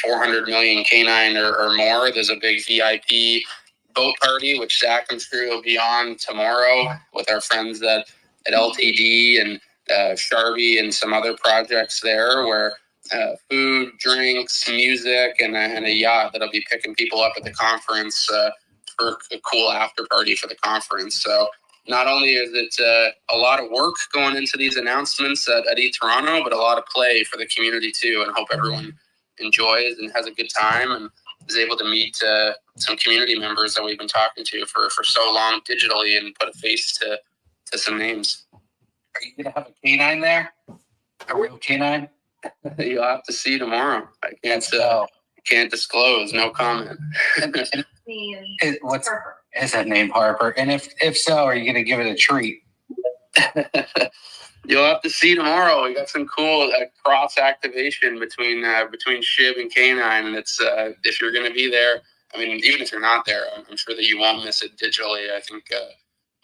400 million K9 or more, there's a big VIP boat party, which Zach and Drew will be on tomorrow with our friends at LTD and Sharby and some other projects there, where food, drinks, music, and a yacht that'll be picking people up at the conference for a cool after party for the conference. So not only is it a lot of work going into these announcements at ETH Toronto, but a lot of play for the community too, and hope everyone enjoys and has a good time and is able to meet some community members that we've been talking to for so long digitally and put a face to some names. Are you going to have a K9 there? A real K9? You'll have to see tomorrow. I can't disclose. No comment. Is that name Harper? And if so, are you going to give it a treat? You'll have to see tomorrow. We got some cool cross activation between Shib and K9, and it's if you're going to be there. I mean, even if you're not there, I'm sure that you won't miss it digitally. I think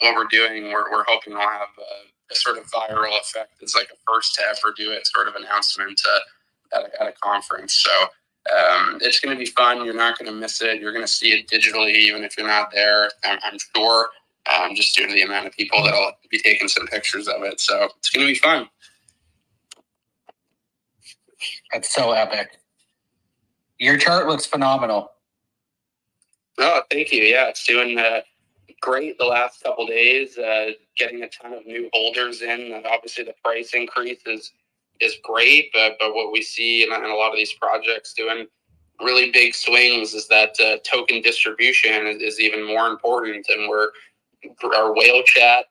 what we're doing, we're hoping we'll have a sort of viral effect. It's like a first to ever do it sort of announcement at a conference. So it's going to be fun. You're not going to miss it. You're going to see it digitally, even if you're not there. I'm sure. Just due to the amount of people that'll be taking some pictures of it. So it's going to be fun. That's so epic. Your chart looks phenomenal. Oh, thank you. Yeah, it's doing great the last couple of days, getting a ton of new holders in. Obviously, the price increase is great, but what we see in a lot of these projects doing really big swings is that token distribution is even more important. And our whale chat,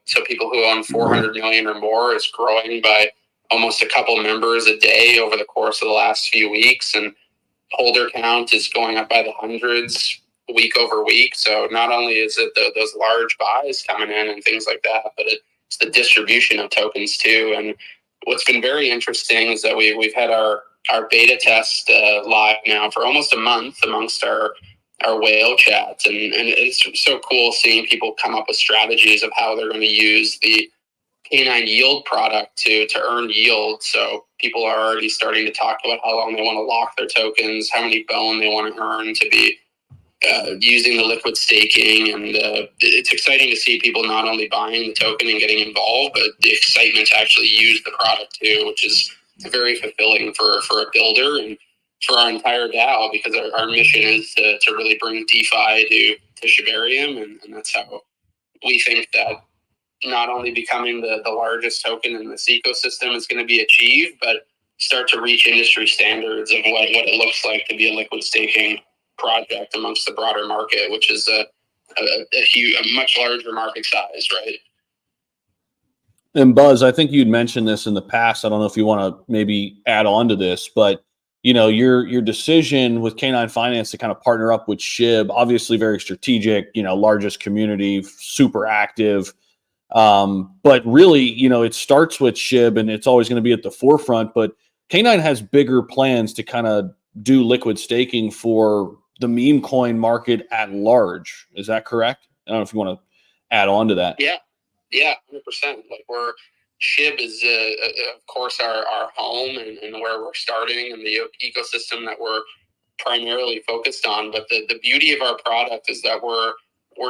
so people who own 400 million or more, is growing by almost a couple members a day over the course of the last few weeks, and holder count is going up by the hundreds week over week. So not only is it those large buys coming in and things like that, but it's the distribution of tokens too. And what's been very interesting is that we've had our beta test live now for almost a month amongst our whale chats, and it's so cool seeing people come up with strategies of how they're going to use the K9 yield product to earn yield. So people are already starting to talk about how long they want to lock their tokens, how many bone they want to earn to be using the liquid staking. And it's exciting to see people not only buying the token and getting involved, but the excitement to actually use the product too, which is very fulfilling for a builder and for our entire DAO, because our mission is to really bring DeFi to Shibarium, and that's how we think that not only becoming the largest token in this ecosystem is going to be achieved, but start to reach industry standards of what it looks like to be a liquid staking project amongst the broader market, which is a much larger market size, right? And Buzz, I think you'd mentioned this in the past. I don't know if you want to maybe add on to this, but your decision with K9 Finance to kind of partner up with SHIB, obviously very strategic, largest community, super active. But really, it starts with SHIB and it's always going to be at the forefront, but K9 has bigger plans to kind of do liquid staking for the meme coin market at large. Is that correct? I don't know if you want to add on to that. Yeah, 100%. Like SHIB is, of course, our home and where we're starting and the ecosystem that we're primarily focused on. But the beauty of our product is that we're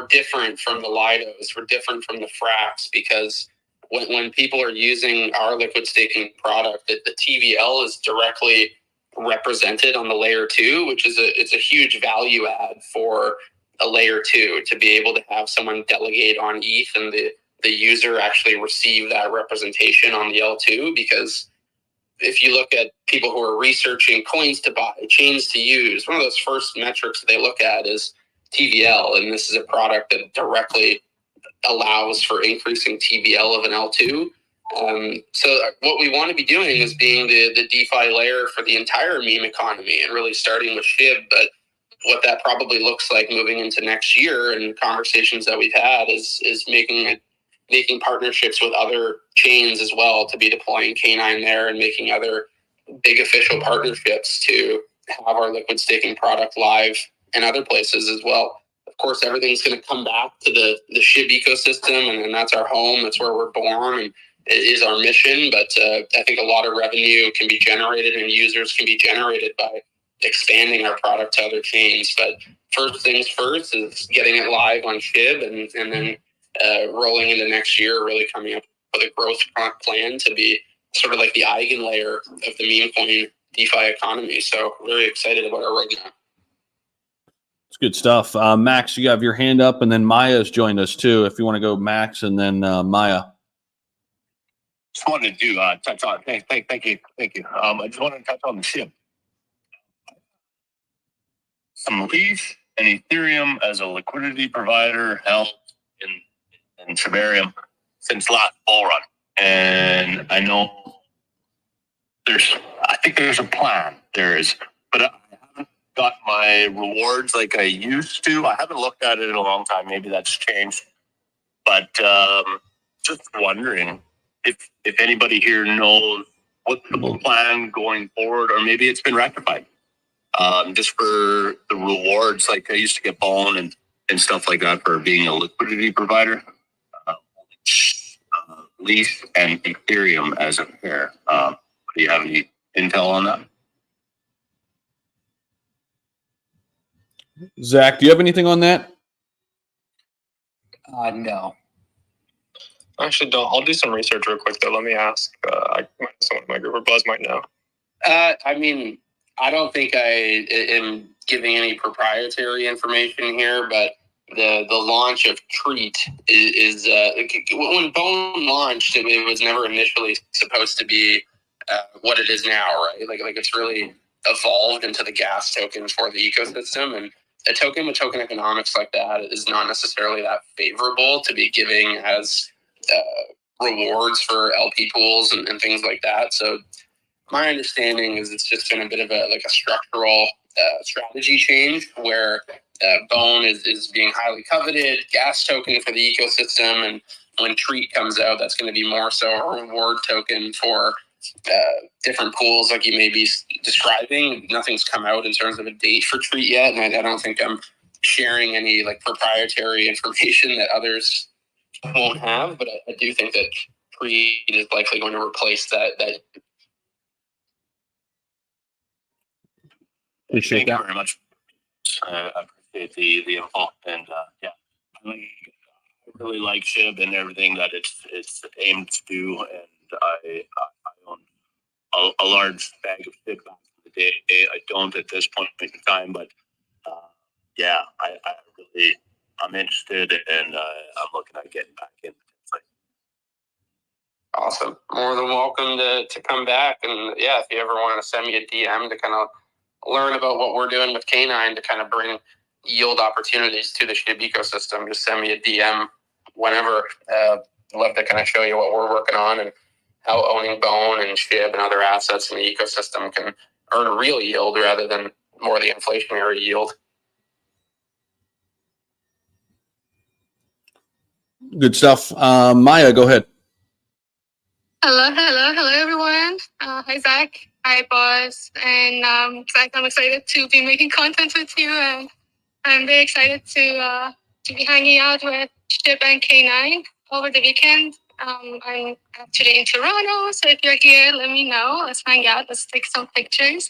different from the Lidos. We're different from the Frax, because when people are using our liquid staking product, the TVL is directly represented on the layer 2, which is it's a huge value add for a layer 2 to be able to have someone delegate on ETH and the user actually receive that representation on the L2. Because if you look at people who are researching coins to buy, chains to use, one of those first metrics they look at is TVL, and this is a product that directly allows for increasing TVL of an L2. So what we want to be doing is being the DeFi layer for the entire meme economy, and really starting with SHIB. But what that probably looks like moving into next year, and conversations that we've had, is making partnerships with other chains as well to be deploying K9 there, and making other big official partnerships to have our liquid staking product live in other places as well. Of course, everything's going to come back to the SHIB ecosystem, and that's our home. That's where we're born, and it is our mission. But I think a lot of revenue can be generated and users can be generated by expanding our product to other chains. But first things first is getting it live on SHIB, and then rolling into next year, really coming up with a growth plan to be sort of like the eigen layer of the meme coin DeFi economy. So very excited about our roadmap. It's good stuff. Max, you have your hand up, and then Maya's joined us too. If you want to go, Max, and then Maya. Just wanted to touch on. Thank you. I just wanted to touch on the SHIB. Some ETH and Ethereum as a liquidity provider helped in Shibarium since last bull run, and I know I think there's a plan. There is, but I haven't got my rewards like I used to. I haven't looked at it in a long time. Maybe that's changed, but just wondering if anybody here knows what's the plan going forward, or maybe it's been rectified. Just for the rewards, like I used to get Bone and stuff like that for being a liquidity provider. Leaf and Ethereum as a pair. Do you have any intel on that? Zach, do you have anything on that? No. I actually don't. I'll do some research real quick though. Let me ask. Someone in my group or Buzz might know. I mean, I don't think I am giving any proprietary information here, but the launch of Treat is when Bone launched, it was never initially supposed to be what it is now, right? Like it's really evolved into the gas token for the ecosystem, and a token with token economics like that is not necessarily that favorable to be giving as rewards for LP pools and things like that. So my understanding is it's just been a bit of a structural strategy change where Bone is being highly coveted, gas token for the ecosystem, and when Treat comes out, that's going to be more so a reward token for different pools like you may be describing. Nothing's come out in terms of a date for Treat yet, and I don't think I'm sharing any like proprietary information that others won't have, but I do think that Treat is likely going to replace that. Thank you very much. I appreciate the info, and yeah, I really like SHIB and everything that it's aimed to do, and I own a large bag of SHIB back in the day. I don't at this point in time, but yeah, I'm interested, and I'm looking at getting back in. Awesome. More than welcome to come back, and yeah, if you ever want to send me a DM to kind of learn about what we're doing with K9 to kind of bring yield opportunities to the SHIB ecosystem, just send me a DM whenever. I'd love to kind of show you what we're working on and how owning Bone and SHIB and other assets in the ecosystem can earn real yield rather than more the inflationary yield. Good stuff. Maya, go ahead. Hello, everyone. Hi, Zach. Hi, Buzz. And Zach, I'm excited to be making content with you, and I'm very excited to be hanging out with SHIB and K9 over the weekend. I'm actually in Toronto, so if you're here, let me know. Let's hang out. Let's take some pictures.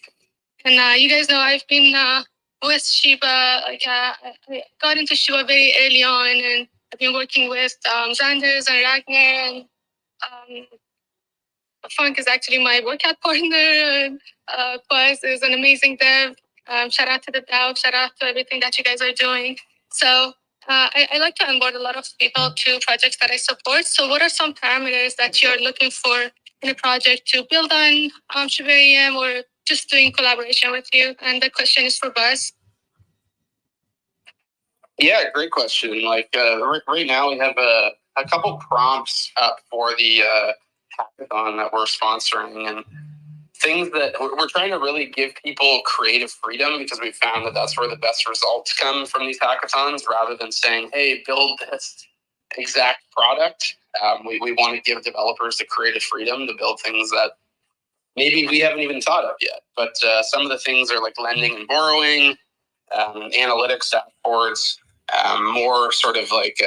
And you guys know I've been with Shiba. I got into Shiba very early on, and I've been working with Xanders and Ragnar. And Funk is actually my workout partner. And Buzz is an amazing dev. Shout out to the DAO. Shout out to everything that you guys are doing. So I like to onboard a lot of people to projects that I support. So what are some parameters that you're looking for in a project to build on Shibarium or just doing collaboration with you? And the question is for Buzz. Yeah, great question. Like right now, we have a couple prompts up for the hackathon that we're sponsoring, and things that we're trying to really give people creative freedom, because we found that that's where the best results come from these hackathons, rather than saying, hey, build this exact product. We want to give developers the creative freedom to build things that maybe we haven't even thought of yet. But some of the things are like lending and borrowing, analytics dashboards, more sort of like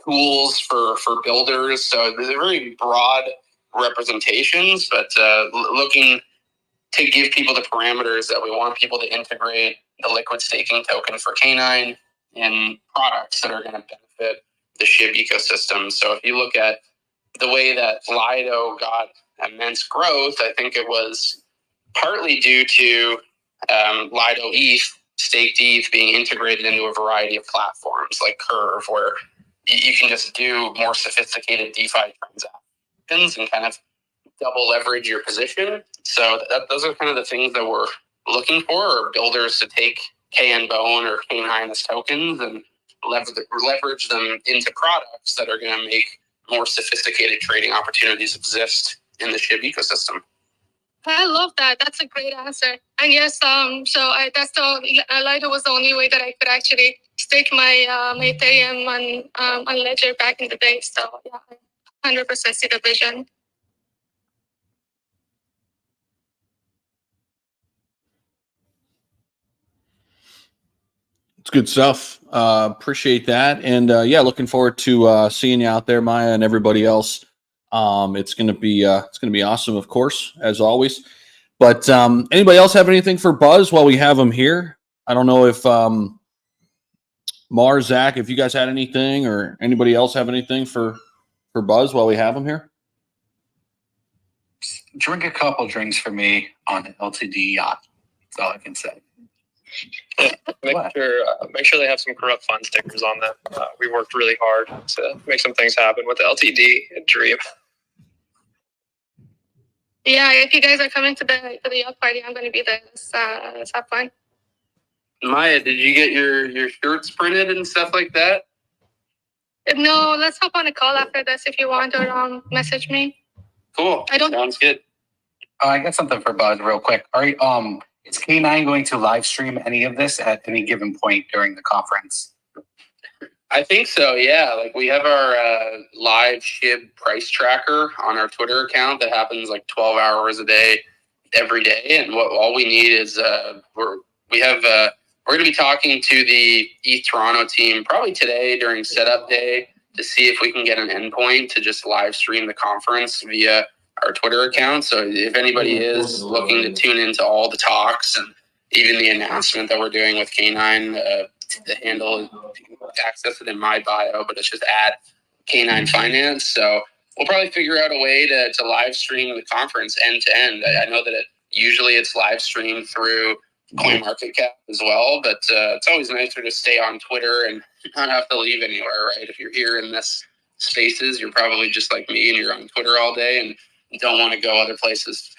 tools for builders. So they're very broad representations, but looking to give people the parameters that we want people to integrate the liquid staking token for K9 in products that are going to benefit the SHIB ecosystem. So if you look at the way that Lido got immense growth, I think it was partly due to Lido ETH, staked ETH, being integrated into a variety of platforms like Curve, where you can just do more sophisticated DeFi transactions and kind of double leverage your position. So those are kind of the things that we're looking for, are builders to take KN Bone or K9 as tokens and leverage them into products that are going to make more sophisticated trading opportunities exist in the SHIB ecosystem. I love that. That's a great answer. And yes, that's the Lido was the only way that I could actually stake my my Ethereum on Ledger back in the day. So yeah, I 100% see the vision. It's good stuff. Appreciate that. And yeah, looking forward to seeing you out there, Maya, and everybody else. It's gonna be awesome, of course, as always. But anybody else have anything for Buzz while we have him here? I don't know if Mars, Zach, if you guys had anything, or anybody else have anything for Buzz while we have him here. Drink a couple drinks for me on an LTD yacht. That's all I can say. Yeah, make sure they have some corrupt fund stickers on them. We worked really hard to make some things happen with the LTD and Dream. Yeah, if you guys are coming to the yacht party, I'm going to be there. Let's have fun. Maya, did you get your shirts printed and stuff like that? No, let's hop on a call after this if you want, or message me. Cool. Sounds good. I got something for Buzz real quick. Are you, is K9 going to live stream any of this at any given point during the conference? I think so, yeah. Like, we have our live SHIB price tracker on our Twitter account that happens like 12 hours a day, every day. And all we need is we're going to be talking to the ETH Toronto team probably today during setup day to see if we can get an endpoint to just live stream the conference via our Twitter account. So if anybody is looking to tune into all the talks and even the announcement that we're doing with K9, the handle, you can access it in my bio, but it's just at K9 Finance. So we'll probably figure out a way to live stream the conference end to end. I know that usually it's live streamed through CoinMarketCap as well, but it's always nicer to stay on Twitter and not have to leave anywhere, right? If you're here in this spaces, you're probably just like me and you're on Twitter all day and don't want to go other places.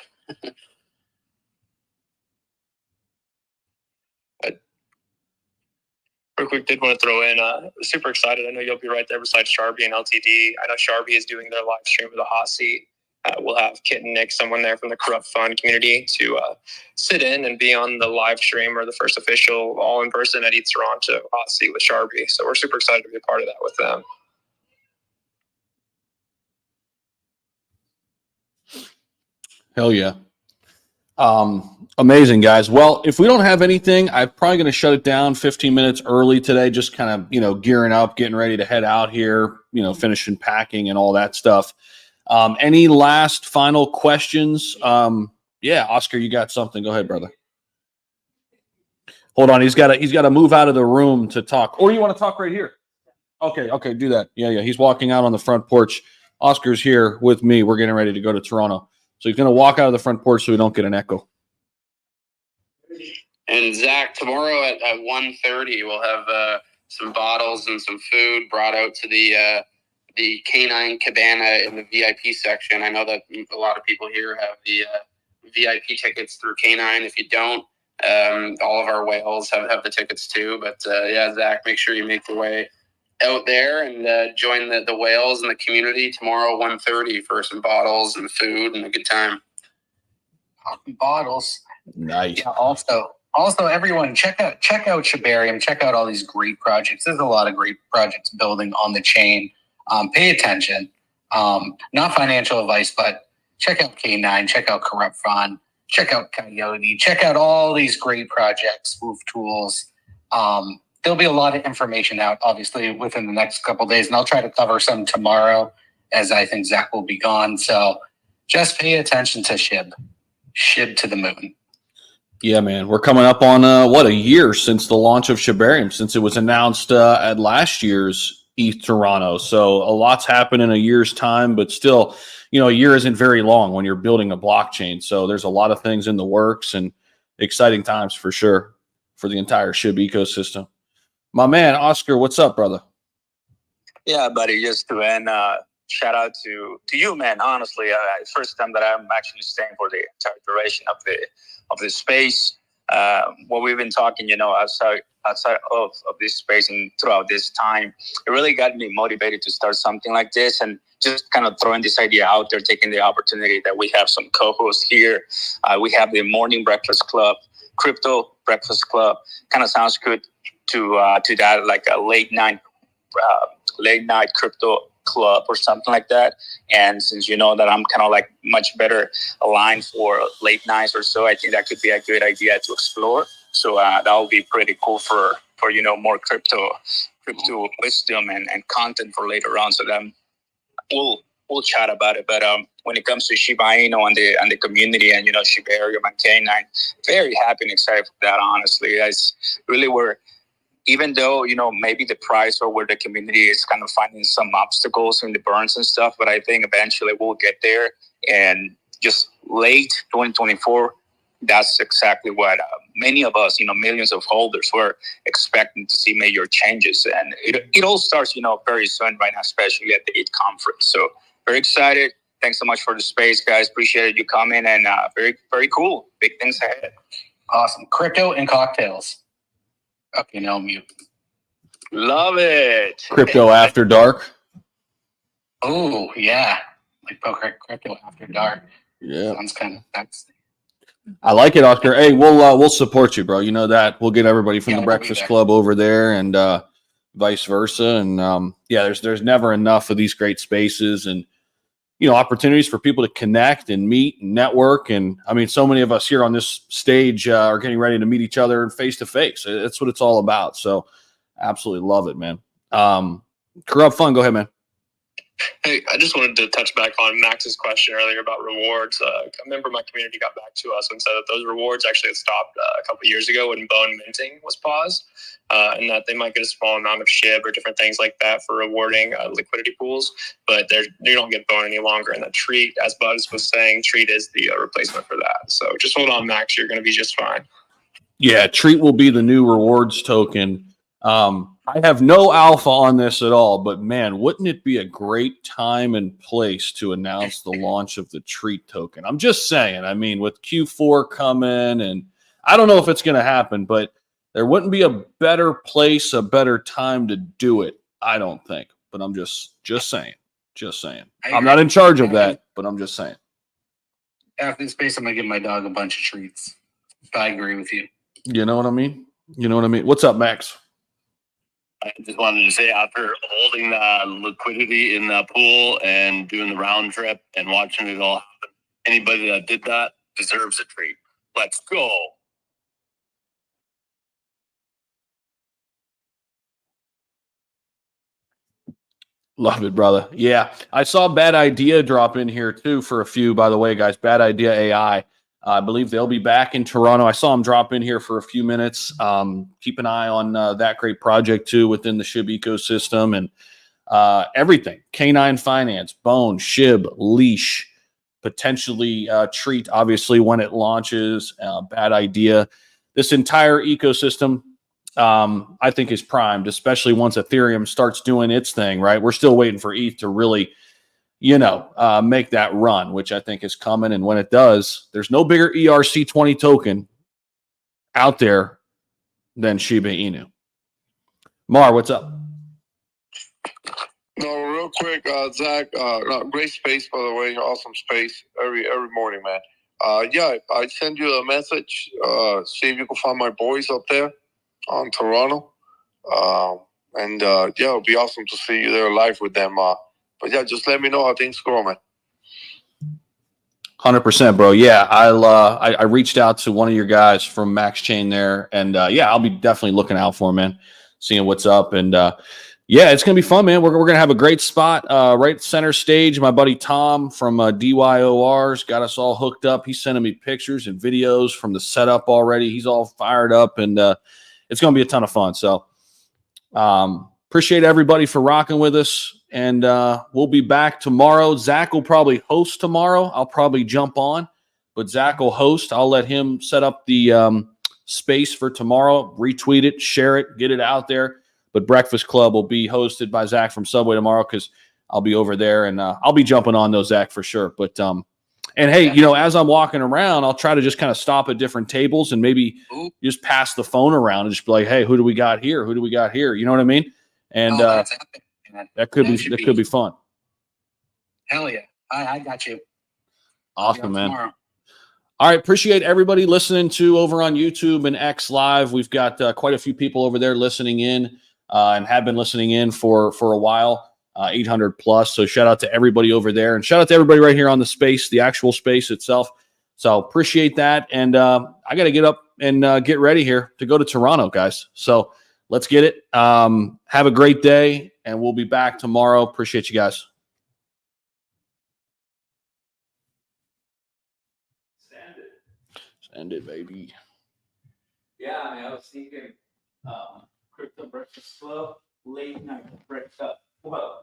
Real quick, did want to throw in, super excited. I know you'll be right there beside Sharby and LTD. I know Sharby is doing their live stream with a hot seat. We'll have Kit and Nick, someone there from the Corrupt Fund community, to sit in and be on the live stream, or the first official all in person at ETH Toronto hot seat with Sharby. So we're super excited to be a part of that with them. Hell yeah. Amazing, guys. Well, if we don't have anything, I'm probably going to shut it down 15 minutes early today, just kind of, gearing up, getting ready to head out here, finishing packing and all that stuff. Any last final questions? Yeah, Oscar, you got something. Go ahead, brother. Hold on. He's got to move out of the room to talk. Or you want to talk right here? Okay, do that. Yeah. He's walking out on the front porch. Oscar's here with me. We're getting ready to go to Toronto. So he's going to walk out of the front porch so we don't get an echo. And Zach, tomorrow at 1:30, we'll have some bottles and some food brought out to the Canine Cabana in the VIP section. I know that a lot of people here have the VIP tickets through Canine. If you don't, all of our whales have the tickets too. But yeah, Zach, make sure you make your way out there and join the whales and the community tomorrow 1:30 for some bottles and food and a good time. Bottles. Nice. Yeah, also everyone check out Shibarium, check out all these great projects. There's a lot of great projects building on the chain. Pay attention. Not financial advice, but check out K9, check out Corrupt Fund, check out Coyote, check out all these great projects, Move Tools. There'll be a lot of information out, obviously, within the next couple of days, and I'll try to cover some tomorrow, as I think Zach will be gone. So just pay attention to Shib to the moon. Yeah, man. We're coming up on, a year since the launch of Shibarium, since it was announced at last year's ETH Toronto. So a lot's happened in a year's time, but still, a year isn't very long when you're building a blockchain. So there's a lot of things in the works and exciting times for sure for the entire SHIB ecosystem. My man, Oscar, what's up, brother? Yeah, buddy, just to end, shout out to you, man. Honestly, first time that I'm actually staying for the entire duration of the space. What we've been talking, outside of this space and throughout this time, it really got me motivated to start something like this and just kind of throwing this idea out there, taking the opportunity that we have some co-hosts here. We have the Morning Breakfast Club, Crypto Breakfast Club. Kind of sounds good to that, like a late night crypto club or something like that. And since you know that I'm kind of like much better aligned for late nights or so, I think that could be a good idea to explore. So that will be pretty cool for more crypto wisdom and content for later on. So then we'll chat about it. But when it comes to Shiba Inu and the community and Shibarium and K9, very happy and excited for that. Honestly, guys, really even though, maybe the price or where the community is kind of finding some obstacles in the burns and stuff, but I think eventually we'll get there. And just late 2024, that's exactly what many of us, millions of holders were expecting to see major changes. And it all starts, very soon right now, especially at the ETH conference. So very excited. Thanks so much for the space, guys. Appreciated you coming and very, very cool. Big things ahead. Awesome. Crypto and cocktails. Okay, now mute. Love it. Crypto After Dark. Oh, yeah. Like Crypto After Dark. Yeah. Sounds kind of that's. I like it, Oscar. Hey, we'll support you, bro. You know that. We'll get everybody from the Breakfast Club over there and vice versa. And there's never enough of these great spaces and opportunities for people to connect and meet and network. And I mean, so many of us here on this stage are getting ready to meet each other face to face. That's what it's all about. So absolutely love it, man. Corrupt Fun, go ahead, man. Hey, I just wanted to touch back on Max's question earlier about rewards. A member of my community got back to us and said that those rewards actually had stopped a couple of years ago when bone minting was paused, and that they might get a small amount of SHIB or different things like that for rewarding liquidity pools, but they don't get bone any longer. And the Treat, as Buzz was saying, Treat is the replacement for that. So just hold on, Max. You're going to be just fine. Yeah, Treat will be the new rewards token. I have no alpha on this at all, but man, wouldn't it be a great time and place to announce the launch of the Treat token? I'm just saying, I mean, with Q4 coming, and I don't know if it's going to happen, but there wouldn't be a better place, a better time to do it, I don't think. But I'm just saying. I'm not in charge of that, but I'm just saying. After this space, I'm going to give my dog a bunch of treats. I agree with you. You know what I mean? What's up, Max? I just wanted to say, after holding the liquidity in the pool and doing the round trip and watching it all happen, anybody that did that deserves a treat. Let's go. Love it, brother. Yeah, I saw Bad Idea drop in here too for a few, by the way, guys. Bad Idea AI. I believe they'll be back in Toronto. I saw them drop in here for a few minutes. Keep an eye on that great project too within the SHIB ecosystem and everything. Canine Finance, Bone, SHIB, Leash, potentially Treat, obviously, when it launches. Bad Idea. This entire ecosystem, I think, is primed, especially once Ethereum starts doing its thing, right? We're still waiting for ETH to really, make that run, which I think is coming. And when it does, there's no bigger ERC20 token out there than Shiba Inu. Mar, what's up? No, real quick, Zach. Great space, by the way. Awesome space every morning, man. Yeah, I send you a message. See if you can find my boys up there on Toronto. Yeah, it'll be awesome to see you there live with them. But yeah, just let me know how things go, man. 100%, bro. Yeah, I reached out to one of your guys from Max Chain there, and yeah, I'll be definitely looking out for him, man, seeing what's up. And yeah, it's gonna be fun, man. We're gonna have a great spot right center stage. My buddy Tom from DYOR's got us all hooked up. He's sending me pictures and videos from the setup already. He's all fired up, and it's gonna be a ton of fun. So appreciate everybody for rocking with us. And we'll be back tomorrow. Zach will probably host tomorrow. I'll probably jump on, but Zach will host. I'll let him set up the space for tomorrow, retweet it, share it, get it out there. But Breakfast Club will be hosted by Zach from Subway tomorrow because I'll be over there, and I'll be jumping on those, Zach, for sure. But and hey, as I'm walking around, I'll try to just kind of stop at different tables and maybe just pass the phone around and just be like, hey, who do we got here? Who do we got here? You know what I mean? And that could be fun. Hell yeah. I got you. Awesome, man. Tomorrow. All right. Appreciate everybody listening to over on YouTube and X Live. We've got quite a few people over there listening in and have been listening in for a while, 800 plus. So shout out to everybody over there, and shout out to everybody right here on the space, the actual space itself. So appreciate that. And I got to get up and get ready here to go to Toronto, guys. So let's get it. Have a great day, and we'll be back tomorrow. Appreciate you guys. Send it, baby. Yeah, I mean, I was thinking Crypto Breakfast Club, late night crypto club.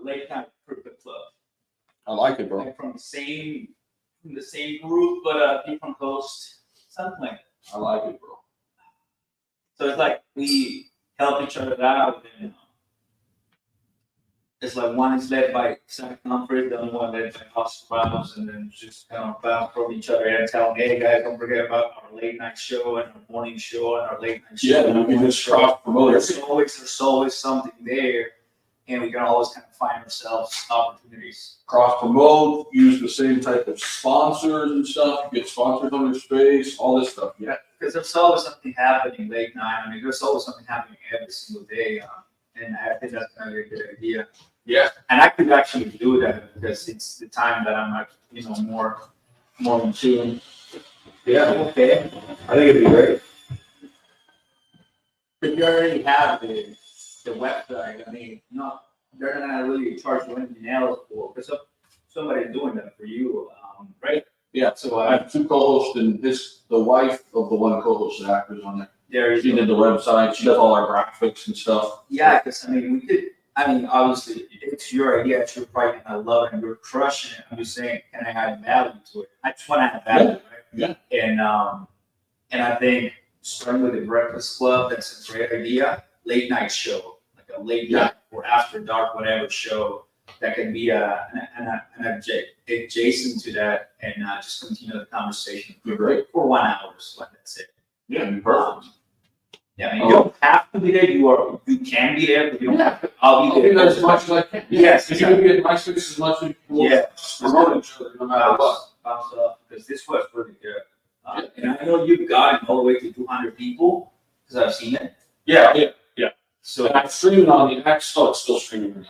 I like it, bro. Like from the same group, but different host, something like that. I like it, bro. So it's like we help each other out, and it's like one is led by Zach Humphries, the other one led by Oscar Ramos, and then just kind of bounce from each other and tell them, hey guys, don't forget about our late night show and our morning show and our late night show. Yeah, we can just cross promote. There's always something there, and we can always kind of find ourselves opportunities. Cross promote, use the same type of sponsors and stuff, get sponsors on your space, all this stuff. Yeah. Because there's always something happening late night. I mean, there's always something happening every single day. And I think that's kind of a good idea. Yeah. And I could actually do that because it's the time that I'm like, more in tune. Yeah, okay. I think it'd be great. If you already have the website, I mean, they're not gonna really charge you anything else for, because somebody's doing that for you, right? Yeah. So I have two co-hosts, and the wife of the one co-host, Zach, is on there. Yeah, she did the website. She does all our graphics and stuff. Yeah, because obviously, it's your idea. It's your project, and I love it, and you're crushing it. I'm just saying, can I add value to it? I just want to add value, right? Yeah. And I think starting with the Breakfast Club, that's a great idea. Late night show, like a late night or after dark, whatever show that can be an adjacent to that, and just continue the conversation for 1 hour. Like that's it. Yeah, it'd be perfect. Yeah, I mean, you don't have to be there. You can be there, but you don't have to. I'll be there as much as I can. Yes, if you can get my space as much as you can. Promote each other, no matter what. Bounce up, because this was pretty good. And I know you've gotten all the way to 200 people because I've seen it. Yeah. So I'm streaming on the X. Oh, it's still streaming.